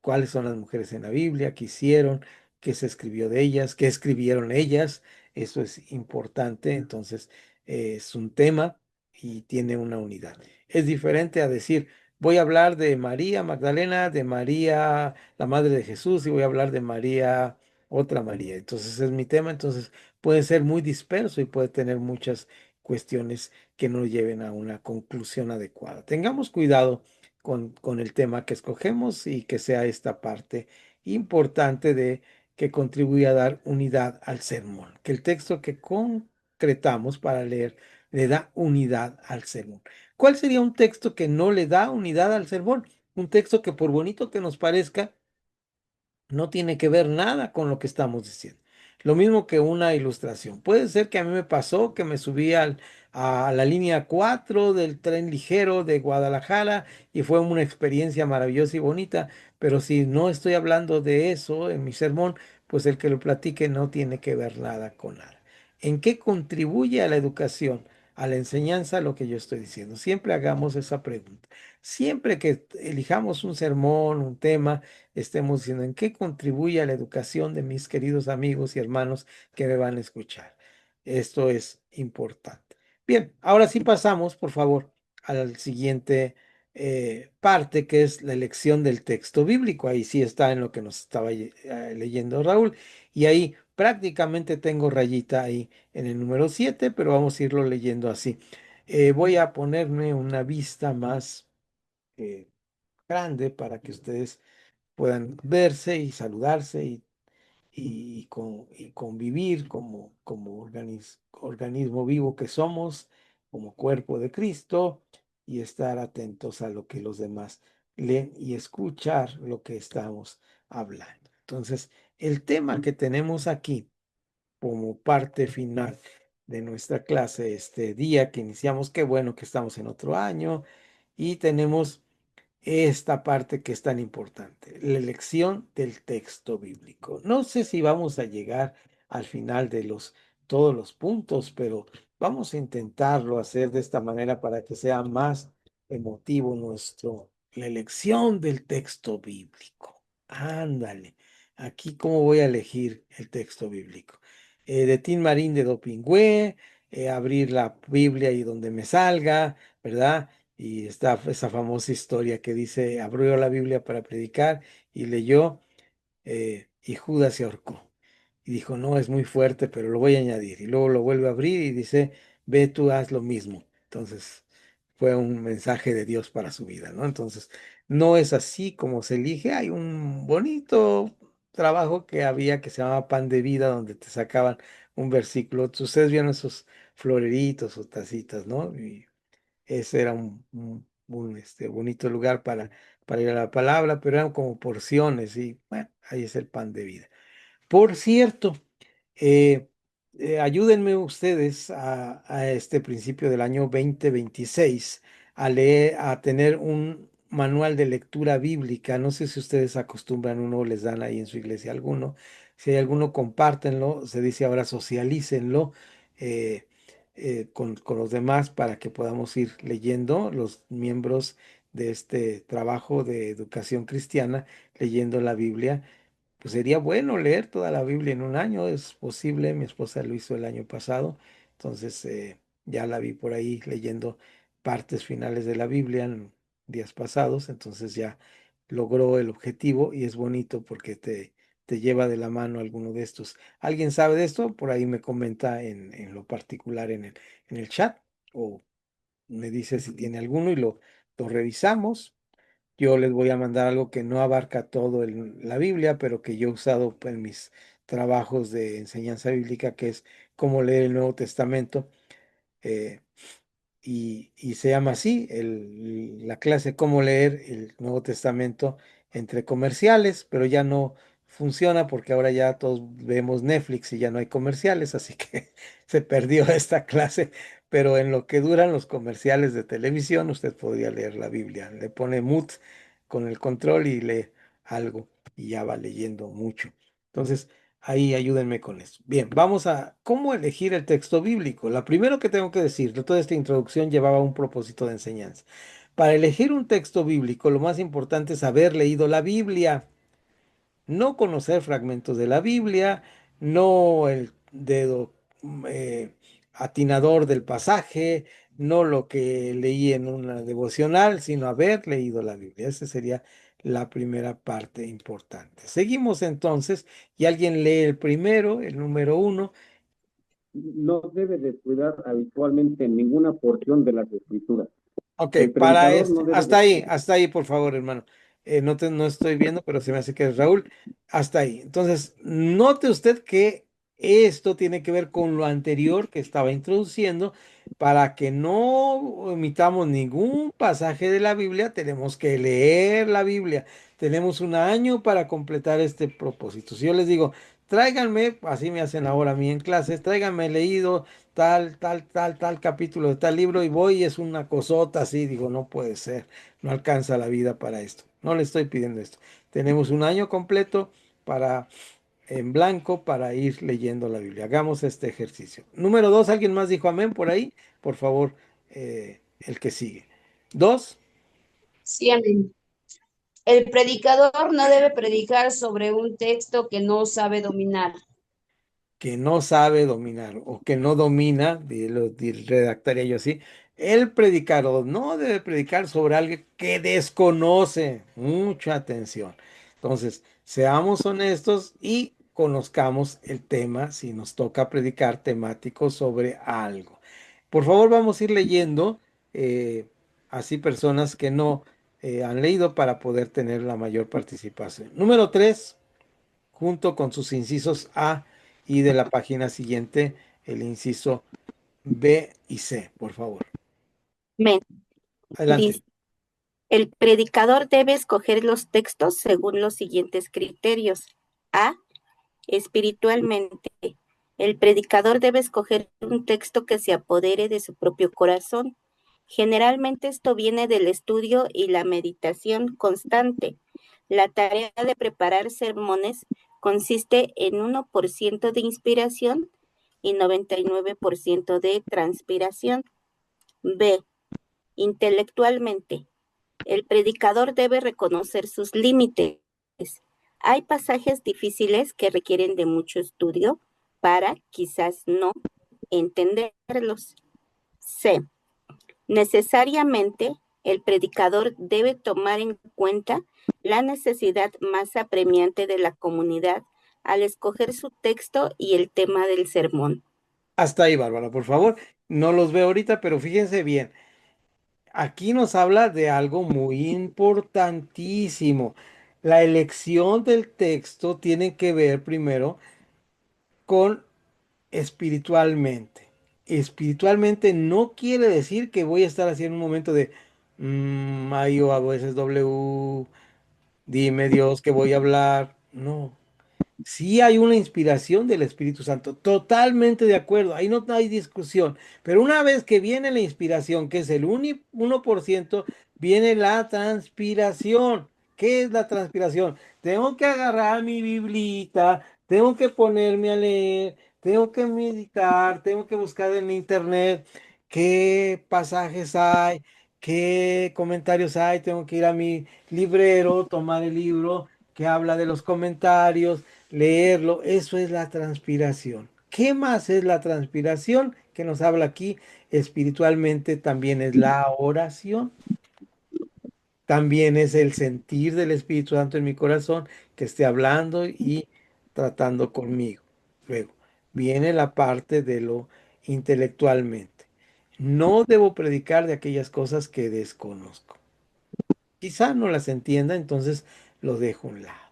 cuáles son las mujeres en la Biblia, qué hicieron, qué se escribió de ellas, qué escribieron ellas, eso es importante. Entonces, es un tema y tiene una unidad. Es diferente a decir, voy a hablar de María Magdalena, de María, la madre de Jesús, y voy a hablar de María, otra María. Entonces es mi tema, entonces puede ser muy disperso y puede tener muchas cuestiones que no lleven a una conclusión adecuada. Tengamos cuidado con el tema que escogemos y que sea esta parte importante de que contribuya a dar unidad al sermón, que el texto que concretamos para leer le da unidad al sermón. ¿Cuál sería un texto que no le da unidad al sermón? Un texto que por bonito que nos parezca, no tiene que ver nada con lo que estamos diciendo. Lo mismo que una ilustración. Puede ser que a mí me pasó que me subí a la línea 4 del tren ligero de Guadalajara y fue una experiencia maravillosa y bonita, pero si no estoy hablando de eso en mi sermón, pues el que lo platique no tiene que ver nada con nada. ¿En qué contribuye a la educación, a la enseñanza lo que yo estoy diciendo? Siempre hagamos esa pregunta. Siempre que elijamos un sermón, un tema, estemos diciendo en qué contribuye a la educación de mis queridos amigos y hermanos que me van a escuchar. Esto es importante. Bien, ahora sí pasamos, por favor, a la siguiente parte, que es la elección del texto bíblico. Ahí sí está en lo que nos estaba leyendo Raúl. Y ahí prácticamente tengo rayita ahí en el número 7, pero vamos a irlo leyendo así. Voy a ponerme una vista más eh, grande para que ustedes puedan verse y saludarse y convivir como organismo vivo que somos, como cuerpo de Cristo, y estar atentos a lo que los demás leen y escuchar lo que estamos hablando. Entonces, el tema que tenemos aquí como parte final de nuestra clase este día que iniciamos, qué bueno que estamos en otro año y tenemos esta parte que es tan importante, la elección del texto bíblico. No sé si vamos a llegar al final de todos los puntos, pero vamos a intentarlo hacer de esta manera para que sea más emotivo la elección del texto bíblico. Ándale, aquí cómo voy a elegir el texto bíblico. De Tin Marín de Dopingüe, abrir la Biblia y donde me salga, ¿verdad? Y está esa famosa historia que dice, abrió la Biblia para predicar y leyó, y Judas se ahorcó. Y dijo, no, es muy fuerte, pero lo voy a añadir. Y luego lo vuelve a abrir y dice, ve tú, haz lo mismo. Entonces, fue un mensaje de Dios para su vida, ¿no? Entonces, no es así como se elige. Hay un bonito trabajo que había que se llamaba Pan de Vida, donde te sacaban un versículo. Ustedes vieron esos floreritos o tacitas, ¿no? Y ese era un bonito lugar para ir a la palabra, pero eran como porciones y bueno, ahí es el pan de vida. Por cierto, eh, ayúdenme ustedes a este principio del año 2026 a leer, a tener un manual de lectura bíblica. No sé si ustedes acostumbran uno, o les dan ahí en su iglesia alguno. Si hay alguno, compártenlo. Se dice ahora socialícenlo eh, con los demás para que podamos ir leyendo los miembros de este trabajo de educación cristiana, leyendo la Biblia. Pues sería bueno leer toda la Biblia en un año, es posible, mi esposa lo hizo el año pasado, entonces ya la vi por ahí leyendo partes finales de la Biblia en días pasados, entonces ya logró el objetivo y es bonito porque te lleva de la mano alguno de estos. ¿Alguien sabe de esto? Por ahí me comenta en lo particular en el chat o me dice si tiene alguno y lo revisamos. Yo les voy a mandar algo que no abarca todo la Biblia, pero que yo he usado en mis trabajos de enseñanza bíblica, que es cómo leer el Nuevo Testamento. eh, y se llama así, la clase Cómo leer el Nuevo Testamento entre comerciales, pero ya no funciona porque ahora ya todos vemos Netflix y ya no hay comerciales, así que se perdió esta clase, pero en lo que duran los comerciales de televisión, usted podría leer la Biblia. Le pone mute con el control y lee algo y ya va leyendo mucho. Entonces, ahí ayúdenme con eso. Bien, vamos a cómo elegir el texto bíblico. Lo primero que tengo que decir, toda esta introducción llevaba un propósito de enseñanza. Para elegir un texto bíblico, lo más importante es haber leído la Biblia, no conocer fragmentos de la Biblia, no el dedo eh, atinador del pasaje, no lo que leí en una devocional, sino haber leído la Biblia. Esa sería la primera parte importante. Seguimos entonces, y alguien lee el primero, el número 1. No debe descuidar habitualmente ninguna porción de las escrituras. Ok, El para predicador no debe hasta ahí, por favor, hermano. No estoy viendo, pero se me hace que es Raúl. Hasta ahí. Entonces, note usted que esto tiene que ver con lo anterior que estaba introduciendo. Para que no omitamos ningún pasaje de la Biblia, tenemos que leer la Biblia. Tenemos un año para completar este propósito. Si yo les digo, tráiganme, así me hacen ahora a mí en clases, tráiganme leído tal capítulo de tal libro y voy y es una cosota así, digo, no puede ser, no alcanza la vida para esto, no le estoy pidiendo esto. Tenemos un año completo para, en blanco, para ir leyendo la Biblia. Hagamos este ejercicio. Número 2, ¿alguien más dijo amén por ahí? Por favor, el que sigue. 2. Sí, amén. El predicador no debe predicar sobre un texto que no sabe dominar. que no sabe dominar o que no domina, redactaría yo así, el predicador no debe predicar sobre algo que desconoce. Mucha atención. Entonces, seamos honestos y conozcamos el tema si nos toca predicar temático sobre algo. Por favor, vamos a ir leyendo así personas que no han leído para poder tener la mayor participación. Número 3 junto con sus incisos A y de la página siguiente, el inciso B y C, por favor. Men, Adelante. dice, el predicador debe escoger los textos según los siguientes criterios. A, espiritualmente. El predicador debe escoger un texto que se apodere de su propio corazón. Generalmente esto viene del estudio y la meditación constante. La tarea de preparar sermones consiste en 1% de inspiración y 99% de transpiración. B, intelectualmente. El predicador debe reconocer sus límites. Hay pasajes difíciles que requieren de mucho estudio para, quizás no, entenderlos. C. Necesariamente, el predicador debe tomar en cuenta la necesidad más apremiante de la comunidad al escoger su texto y el tema del sermón. Hasta ahí, Bárbara, por favor. No los veo ahorita, pero fíjense bien. Aquí nos habla de algo muy importantísimo. La elección del texto tiene que ver primero con espiritualmente. Espiritualmente no quiere decir que voy a estar haciendo un momento de ahí o a veces W, dime Dios que voy a hablar. No. Sí hay una inspiración del Espíritu Santo, totalmente de acuerdo, ahí no hay discusión, pero una vez que viene la inspiración, que es el 1%, viene la transpiración. ¿Qué es la transpiración? Tengo que agarrar mi biblita, tengo que ponerme a leer, tengo que meditar, tengo que buscar en internet qué pasajes hay, qué comentarios hay, tengo que ir a mi librero, tomar el libro que habla de los comentarios, leerlo, eso es la transpiración. ¿Qué más es la transpiración que nos habla aquí espiritualmente? También es la oración, también es el sentir del Espíritu Santo en mi corazón que esté hablando y tratando conmigo. Luego, viene la parte de lo intelectualmente. No debo predicar de aquellas cosas que desconozco. Quizá no las entienda, entonces lo dejo a un lado.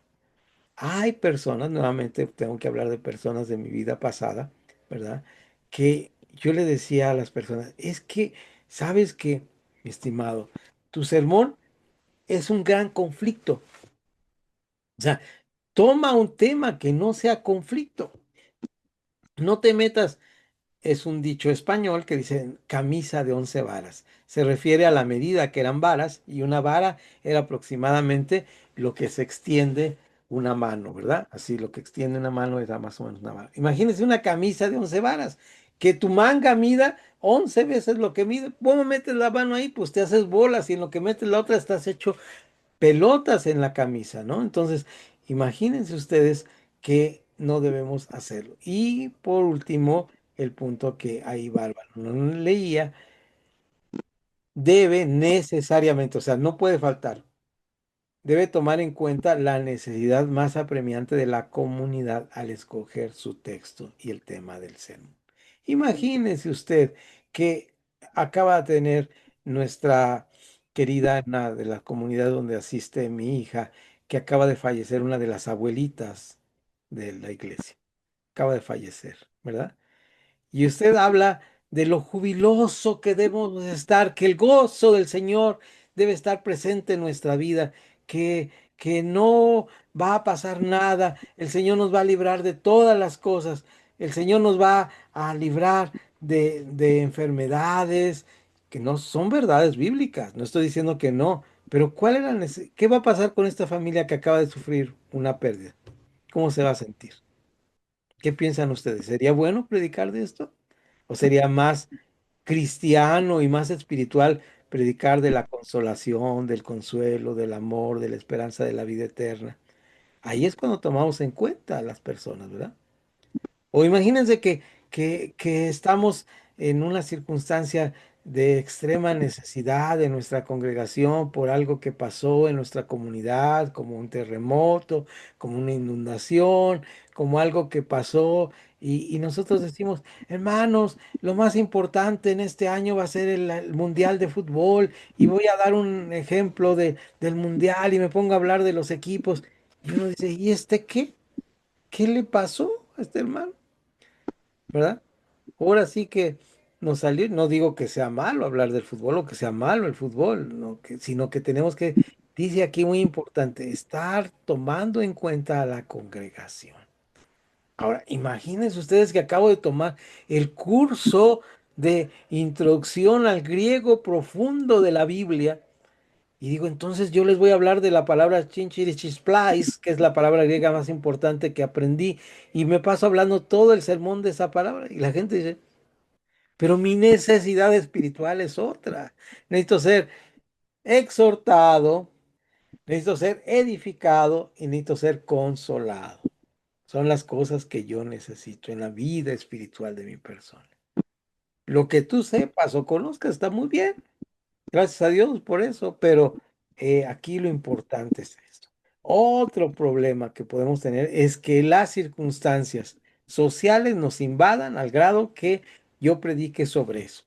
Hay personas, nuevamente tengo que hablar de personas de mi vida pasada, ¿verdad? Que yo le decía a las personas, es que, ¿sabes qué, mi estimado? Tu sermón es un gran conflicto. O sea, toma un tema que no sea conflicto. No te metas. Es un dicho español que dice camisa de 11 varas. Se refiere a la medida que eran varas y una vara era aproximadamente lo que se extiende una mano, ¿verdad? Así lo que extiende una mano era más o menos una vara. Imagínense una camisa de 11 varas, que tu manga mida 11 veces lo que mide. ¿Cómo metes la mano ahí? Pues te haces bolas y en lo que metes la otra estás hecho pelotas en la camisa, ¿no? Entonces, imagínense ustedes que no debemos hacerlo. Y por último, el punto que ahí Bárbara no leía, debe necesariamente, o sea, no puede faltar, debe tomar en cuenta la necesidad más apremiante de la comunidad al escoger su texto y el tema del sermón. Imagínese usted que acaba de tener nuestra querida Ana de la comunidad donde asiste mi hija, que acaba de fallecer, una de las abuelitas de la iglesia. Acaba de fallecer, ¿verdad? Y usted habla de lo jubiloso que debemos estar, que el gozo del Señor debe estar presente en nuestra vida, que no va a pasar nada, el Señor nos va a librar de todas las cosas, el Señor nos va a librar de enfermedades, que no son verdades bíblicas, no estoy diciendo que no, pero ¿qué va a pasar con esta familia que acaba de sufrir una pérdida? ¿Cómo se va a sentir? ¿Qué piensan ustedes? ¿Sería bueno predicar de esto? ¿O sería más cristiano y más espiritual predicar de la consolación, del consuelo, del amor, de la esperanza de la vida eterna? Ahí es cuando tomamos en cuenta a las personas, ¿verdad? O imagínense que estamos en una circunstancia de extrema necesidad de nuestra congregación por algo que pasó en nuestra comunidad, como un terremoto, como una inundación, como algo que pasó. Y nosotros decimos, hermanos, lo más importante en este año va a ser el Mundial de Fútbol y voy a dar un ejemplo del Mundial y me pongo a hablar de los equipos. Y uno dice, ¿y este qué? ¿Qué le pasó a este hermano? ¿Verdad? Ahora sí que nos salió, no digo que sea malo hablar del fútbol o que sea malo el fútbol, sino que tenemos que, dice aquí muy importante, estar tomando en cuenta a la congregación. Ahora, imagínense ustedes que acabo de tomar el curso de introducción al griego profundo de la Biblia. Y digo, entonces yo les voy a hablar de la palabra chinchirichispláis, que es la palabra griega más importante que aprendí, y me paso hablando todo el sermón de esa palabra. Y la gente dice, pero mi necesidad espiritual es otra. Necesito ser exhortado, necesito ser edificado y necesito ser consolado. Son las cosas que yo necesito en la vida espiritual de mi persona. Lo que tú sepas o conozcas está muy bien. Gracias a Dios por eso, pero aquí lo importante es esto. Otro problema que podemos tener es que las circunstancias sociales nos invadan al grado que yo predique sobre eso.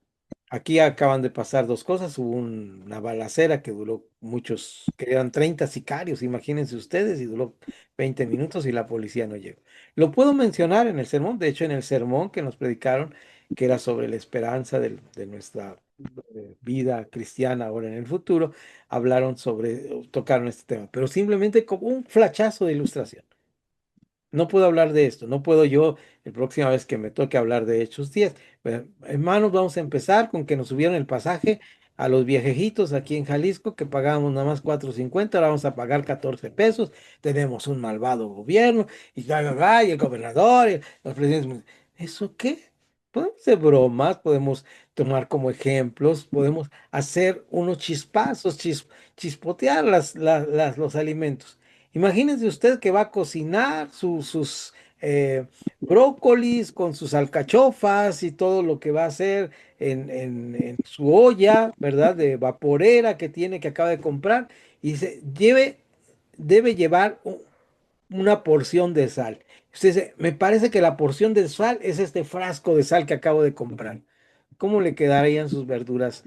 Aquí acaban de pasar dos cosas. Hubo una balacera que duró muchos, que eran 30 sicarios, imagínense ustedes, y duró 20 minutos y la policía no llegó. Lo puedo mencionar en el sermón, de hecho en el sermón que nos predicaron, que era sobre la esperanza de nuestra vida cristiana ahora en el futuro, hablaron sobre, tocaron este tema, pero simplemente como un flachazo de ilustración. No puedo hablar de esto, no puedo yo, la próxima vez que me toque hablar de Hechos 10. Hermanos, vamos a empezar con que nos subieron el pasaje a los viejejitos aquí en Jalisco, que pagábamos nada más 4.50, ahora vamos a pagar 14 pesos. Tenemos un malvado gobierno, y, y el gobernador, y los presidentes. ¿Eso qué? Podemos hacer bromas, podemos tomar como ejemplos, podemos hacer unos chispazos, chispotear los alimentos. Imagínense usted que va a cocinar sus brócolis con sus alcachofas y todo lo que va a hacer en su olla, ¿verdad? De vaporera que tiene, que acaba de comprar, y debe llevar una porción de sal. Usted dice, me parece que la porción de sal es este frasco de sal que acabo de comprar. ¿Cómo le quedarían sus verduras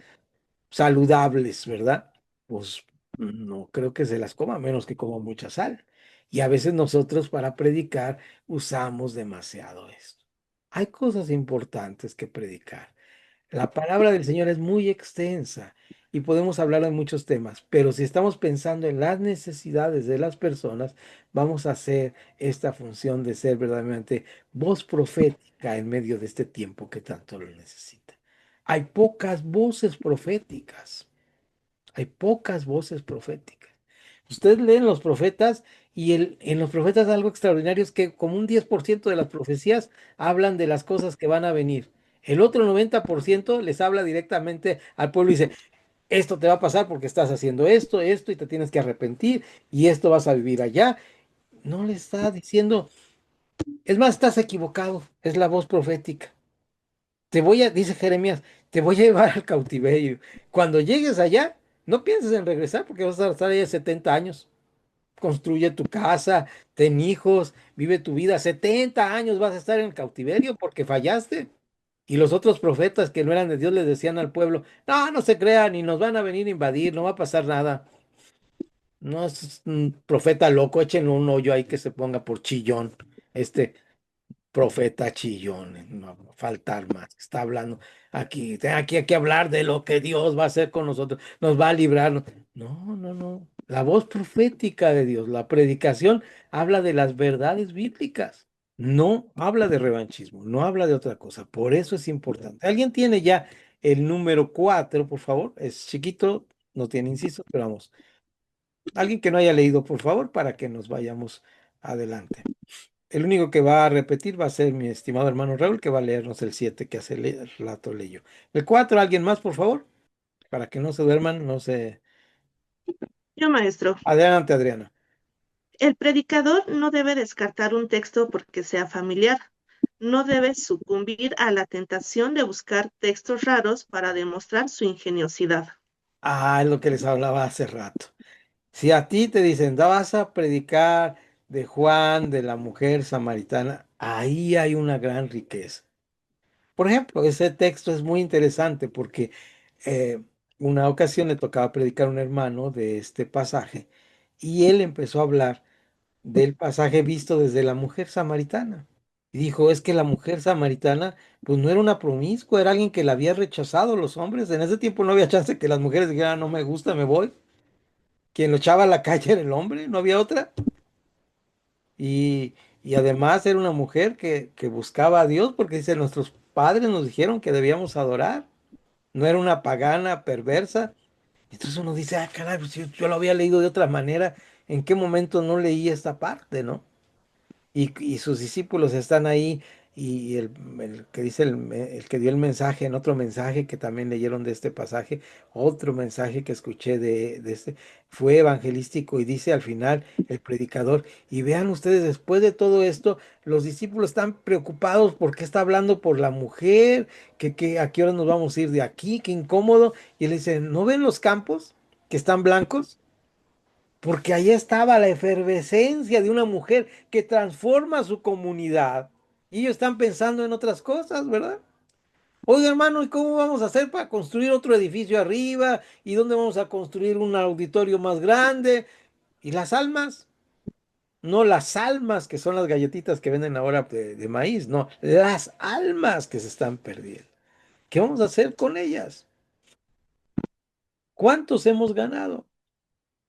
saludables, verdad? Pues no creo que se las coma, a menos que coma mucha sal. Y a veces nosotros para predicar usamos demasiado esto. Hay cosas importantes que predicar. La palabra del Señor es muy extensa y podemos hablar de muchos temas, pero si estamos pensando en las necesidades de las personas, vamos a hacer esta función de ser verdaderamente voz profética en medio de este tiempo que tanto lo necesita. Hay pocas voces proféticas. Hay pocas voces proféticas. Ustedes leen los profetas y en los profetas algo extraordinario es que como un 10% de las profecías hablan de las cosas que van a venir. El otro 90% les habla directamente al pueblo y dice, esto te va a pasar porque estás haciendo esto, esto y te tienes que arrepentir y esto vas a vivir allá. No le está diciendo, es más, estás equivocado, es la voz profética. Dice Jeremías, te voy a llevar al cautiverio. Cuando llegues allá, no pienses en regresar porque vas a estar allá 70 años. Construye tu casa, ten hijos, vive tu vida. 70 años vas a estar en el cautiverio porque fallaste. Y los otros profetas que no eran de Dios les decían al pueblo, no, no se crean, ni nos van a venir a invadir, no va a pasar nada. No es un profeta loco, échenle un hoyo ahí que se ponga por chillón. Este profeta chillón, no va a faltar más. Está hablando aquí hay que hablar de lo que Dios va a hacer con nosotros, nos va a librar. No, no, no. La voz profética de Dios, la predicación habla de las verdades bíblicas. No habla de revanchismo, no habla de otra cosa. Por eso es importante. ¿Alguien tiene ya el número 4, por favor? Es chiquito, no tiene inciso, pero vamos. Alguien que no haya leído, por favor, para que nos vayamos adelante. El único que va a repetir va a ser mi estimado hermano Raúl, que va a leernos el 7 que hace rato leyó. El 4, ¿alguien más, por favor? Para que no se duerman, no se... Yo, maestro. Adelante, Adriana. El predicador no debe descartar un texto porque sea familiar. no debe sucumbir a la tentación de buscar textos raros para demostrar su ingeniosidad. Ah, es lo que les hablaba hace rato. Si a ti te dicen, vas a predicar de Juan, de la mujer samaritana, ahí hay una gran riqueza. Por ejemplo, ese texto es muy interesante porque eh, una ocasión le tocaba predicar a un hermano de este pasaje y él empezó a hablar del pasaje visto desde la mujer samaritana. Y dijo, es que la mujer samaritana, pues no era una promiscua, era alguien que la había rechazado los hombres. En ese tiempo no había chance que las mujeres dijeran, no me gusta, me voy. Quien lo echaba a la calle era el hombre, no había otra. Y, y además era una mujer que buscaba a Dios porque dice, nuestros padres nos dijeron que debíamos adorar. No era una pagana perversa. Entonces uno dice, ah, caray, pues yo lo había leído de otra manera. ¿En qué momento no leí esta parte, no? Y sus discípulos están ahí y el que dice el que dio el mensaje, en otro mensaje que también leyeron de este pasaje, otro mensaje que escuché de este, fue evangelístico y dice al final el predicador, y vean ustedes, después de todo esto, los discípulos están preocupados porque está hablando por la mujer, que a qué hora nos vamos a ir de aquí, qué incómodo, y él dice, ¿no ven los campos que están blancos? Porque ahí estaba la efervescencia de una mujer que transforma su comunidad. Y ellos están pensando en otras cosas, ¿verdad? Oye, hermano, ¿y cómo vamos a hacer para construir otro edificio arriba? ¿Y dónde vamos a construir un auditorio más grande? ¿Y las almas? No las almas, que son las galletitas que venden ahora de maíz, no, las almas que se están perdiendo. ¿Qué vamos a hacer con ellas? ¿Cuántos hemos ganado?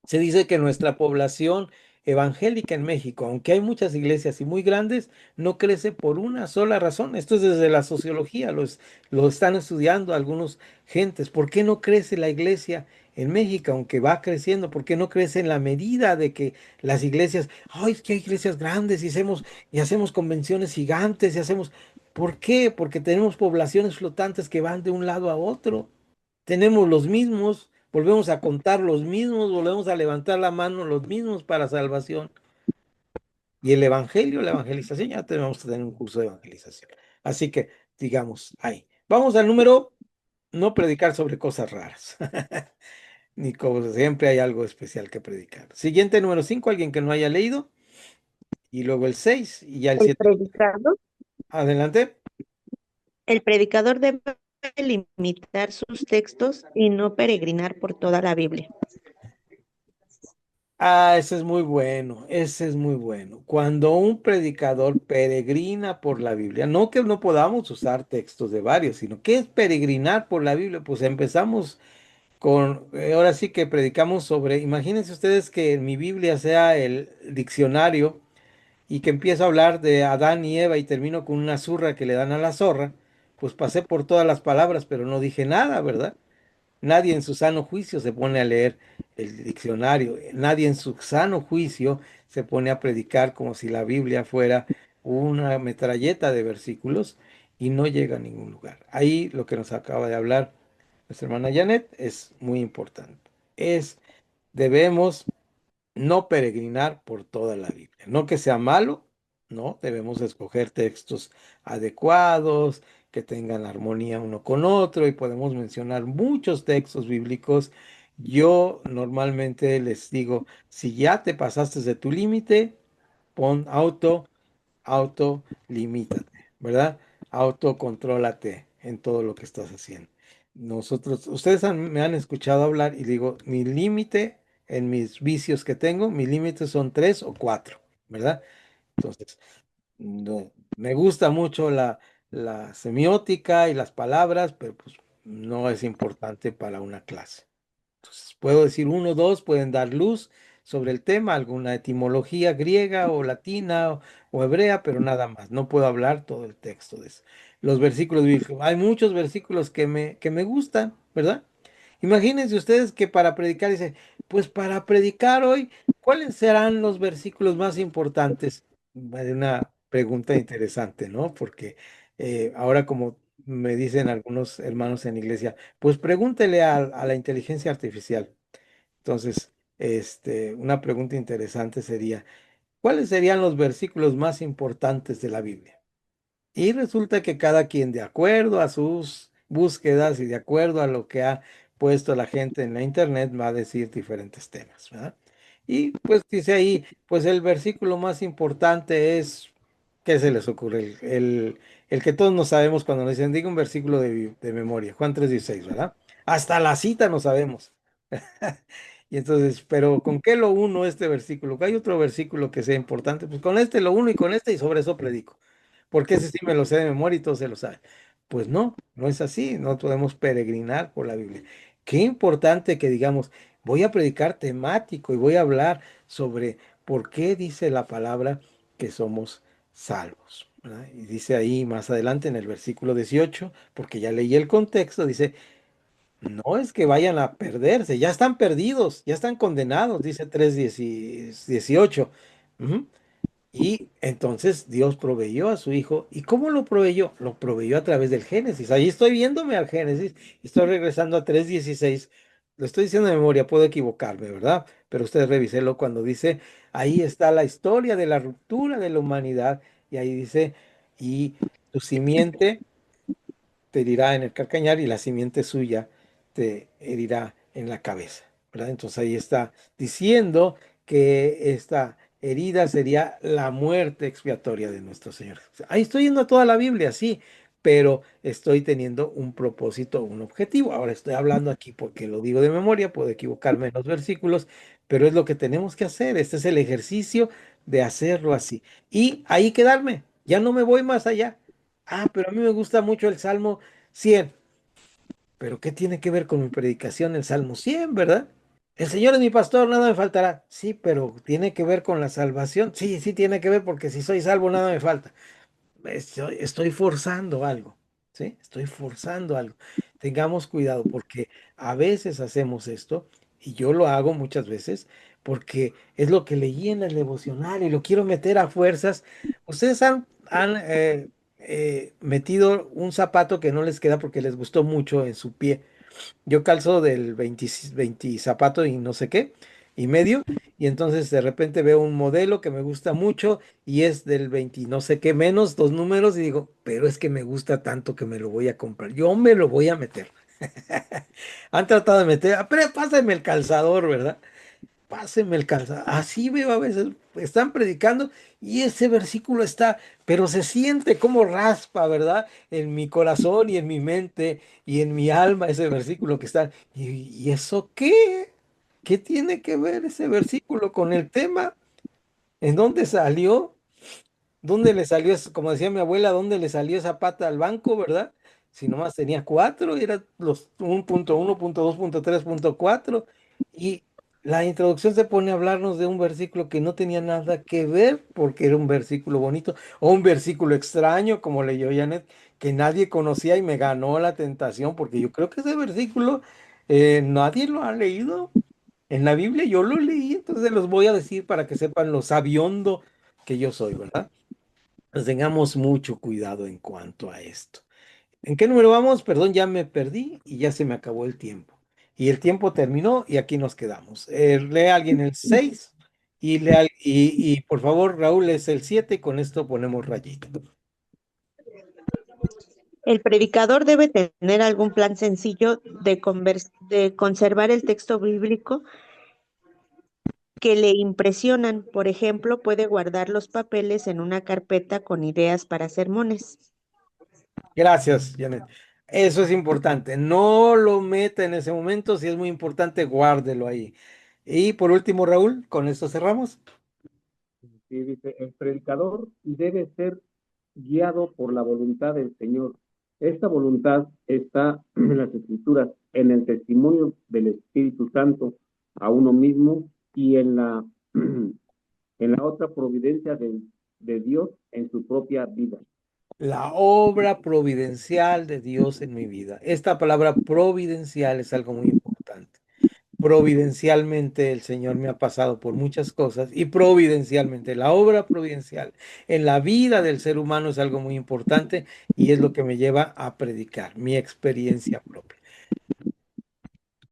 Se dice que nuestra población evangélica en México, aunque hay muchas iglesias y muy grandes, no crece por una sola razón. Esto es desde la sociología, lo están estudiando algunos gentes. ¿Por qué no crece la iglesia en México, aunque va creciendo? ¿Por qué no crece en la medida de que las iglesias, ay, es que hay iglesias grandes y hacemos convenciones gigantes y hacemos... ¿Por qué? Porque tenemos poblaciones flotantes que van de un lado a otro. Tenemos los mismos, volvemos a contar los mismos, volvemos a levantar la mano los mismos para salvación. Y el evangelio, la evangelización, ya tenemos que tener un curso de evangelización. Así que, digamos, ahí. Vamos al número, no predicar sobre cosas raras. Ni como siempre hay algo especial que predicar. Siguiente número 5, alguien que no haya leído. Y luego el 6 y ya el El 7. predicador, Adelante. el predicador debe limitar sus textos y no peregrinar por toda la Biblia. Ah, ese es muy bueno, ese es muy bueno. Cuando un predicador peregrina por la Biblia, no que no podamos usar textos de varios, sino que es peregrinar por la Biblia, pues empezamos con, ahora sí que predicamos sobre, imagínense ustedes que mi Biblia sea el diccionario y que empiezo a hablar de Adán y Eva y termino con una zurra que le dan a la zorra, pues pasé por todas las palabras, pero no dije nada, ¿verdad? Nadie en su sano juicio se pone a leer el diccionario. Nadie en su sano juicio se pone a predicar como si la Biblia fuera una metralleta de versículos y no llega a ningún lugar. Ahí lo que nos acaba de hablar nuestra hermana Janet es muy importante. Debemos no peregrinar por toda la Biblia. No que sea malo, no, debemos escoger textos adecuados, que tengan armonía uno con otro y podemos mencionar muchos textos bíblicos. Yo normalmente les digo, si ya te pasaste de tu límite, pon autolimítate, ¿verdad? Autocontrólate en todo lo que estás haciendo. Ustedes me han escuchado hablar y digo, mi límite en mis vicios que tengo, mi límite son 3 o 4, ¿verdad? Entonces, me gusta mucho la semiótica y las palabras, pero pues no es importante para una clase. Entonces, puedo decir 1 o 2, pueden dar luz sobre el tema, alguna etimología griega o latina o hebrea, pero nada más. No puedo hablar todo el texto de eso. Los versículos bíblicos. Hay muchos versículos que me gustan, ¿verdad? Imagínense ustedes que para predicar, dice, pues para predicar hoy, ¿cuáles serán los versículos más importantes? Una pregunta interesante, ¿no? Porque ahora como me dicen algunos hermanos en la iglesia, pues pregúntele a la inteligencia artificial. Entonces, una pregunta interesante sería, ¿cuáles serían los versículos más importantes de la Biblia? Y resulta que cada quien, de acuerdo a sus búsquedas y de acuerdo a lo que ha puesto la gente en la internet, va a decir diferentes temas, ¿verdad? Y pues dice ahí, pues el versículo más importante es, ¿qué se les ocurre? El que todos nos sabemos cuando nos dicen, diga un versículo de memoria, Juan 3:16, ¿verdad? Hasta la cita no sabemos. Y entonces, pero ¿con qué lo uno este versículo? ¿Hay otro versículo que sea importante? Pues con este lo uno y con este y sobre eso predico. Porque ese sí me lo sé de memoria y todos se lo saben. Pues no, no es así. No podemos peregrinar por la Biblia. Qué importante que digamos, voy a predicar temático y voy a hablar sobre por qué dice la palabra que somos salvos, ¿verdad? Y dice ahí más adelante en el versículo 18, porque ya leí el contexto, dice, no es que vayan a perderse, ya están perdidos, ya están condenados, dice 3:18. Ujú. Y entonces Dios proveyó a su hijo. ¿Y cómo lo proveyó? Lo proveyó a través del Génesis. Ahí estoy viéndome al Génesis. Estoy regresando a 3:16. Lo estoy diciendo de memoria, puedo equivocarme, ¿verdad? Pero usted revíselo cuando dice, ahí está la historia de la ruptura de la humanidad. Y ahí dice, y tu simiente te herirá en el calcañar y la simiente suya te herirá en la cabeza, ¿verdad? Entonces ahí está diciendo que esta herida sería la muerte expiatoria de nuestro Señor. Ahí estoy yendo a toda la Biblia, sí, pero estoy teniendo un propósito, un objetivo. Ahora estoy hablando aquí porque lo digo de memoria, puedo equivocarme en los versículos, pero es lo que tenemos que hacer. Este es el ejercicio de hacerlo así. Y ahí quedarme, ya no me voy más allá. Ah, pero a mí me gusta mucho el Salmo 100. Pero ¿qué tiene que ver con mi predicación el Salmo 100, verdad? El Señor es mi pastor, nada me faltará. Sí, pero ¿tiene que ver con la salvación? Sí, sí tiene que ver porque si soy salvo, nada me falta. Estoy forzando algo, ¿sí? Estoy forzando algo. Tengamos cuidado porque a veces hacemos esto, y yo lo hago muchas veces, porque es lo que leí en el devocional y lo quiero meter a fuerzas. Ustedes han metido un zapato que no les queda porque les gustó mucho en su pie. Yo calzo del 20 zapato y no sé qué, y medio, y entonces de repente veo un modelo que me gusta mucho y es del 20 no sé qué menos, dos números, y digo, pero es que me gusta tanto que me lo voy a comprar, yo me lo voy a meter. Han tratado de meter, pero pásame el calzador, ¿verdad? Pásenme el calzado. Así veo a veces, están predicando y ese versículo está, pero se siente como raspa, ¿verdad? En mi corazón y en mi mente y en mi alma ese versículo que está. ¿Y eso qué? ¿Qué tiene que ver ese versículo con el tema? ¿En dónde salió? ¿Dónde le salió, como decía mi abuela, dónde le salió esa pata al banco, verdad? Si nomás tenía cuatro, era los 1.1, punto 2, punto 3, punto 4. Y la introducción se pone a hablarnos de un versículo que no tenía nada que ver, porque era un versículo bonito, o un versículo extraño, como leyó Janet, que nadie conocía y me ganó la tentación, porque yo creo que ese versículo nadie lo ha leído. En la Biblia yo lo leí, entonces los voy a decir para que sepan lo sabiondo que yo soy, ¿verdad? Pues tengamos mucho cuidado en cuanto a esto. ¿En qué número vamos? Perdón, ya me perdí y ya se me acabó el tiempo. Y el tiempo terminó y aquí nos quedamos. Lee alguien el 6 y por favor, Raúl, es el 7 y con esto ponemos rayito. El predicador debe tener algún plan sencillo de conservar el texto bíblico que le impresionan. Por ejemplo, puede guardar los papeles en una carpeta con ideas para sermones. Gracias, Janet. Eso es importante. No lo meta en ese momento. Si es muy importante, guárdelo ahí. Y por último, Raúl, con esto cerramos. Y dice, el predicador debe ser guiado por la voluntad del Señor. Esta voluntad está en las Escrituras, en el testimonio del Espíritu Santo a uno mismo y en la otra providencia de Dios en su propia vida. La obra providencial de Dios en mi vida. Esta palabra providencial es algo muy importante. Providencialmente el Señor me ha pasado por muchas cosas y providencialmente la obra providencial en la vida del ser humano es algo muy importante y es lo que me lleva a predicar mi experiencia propia.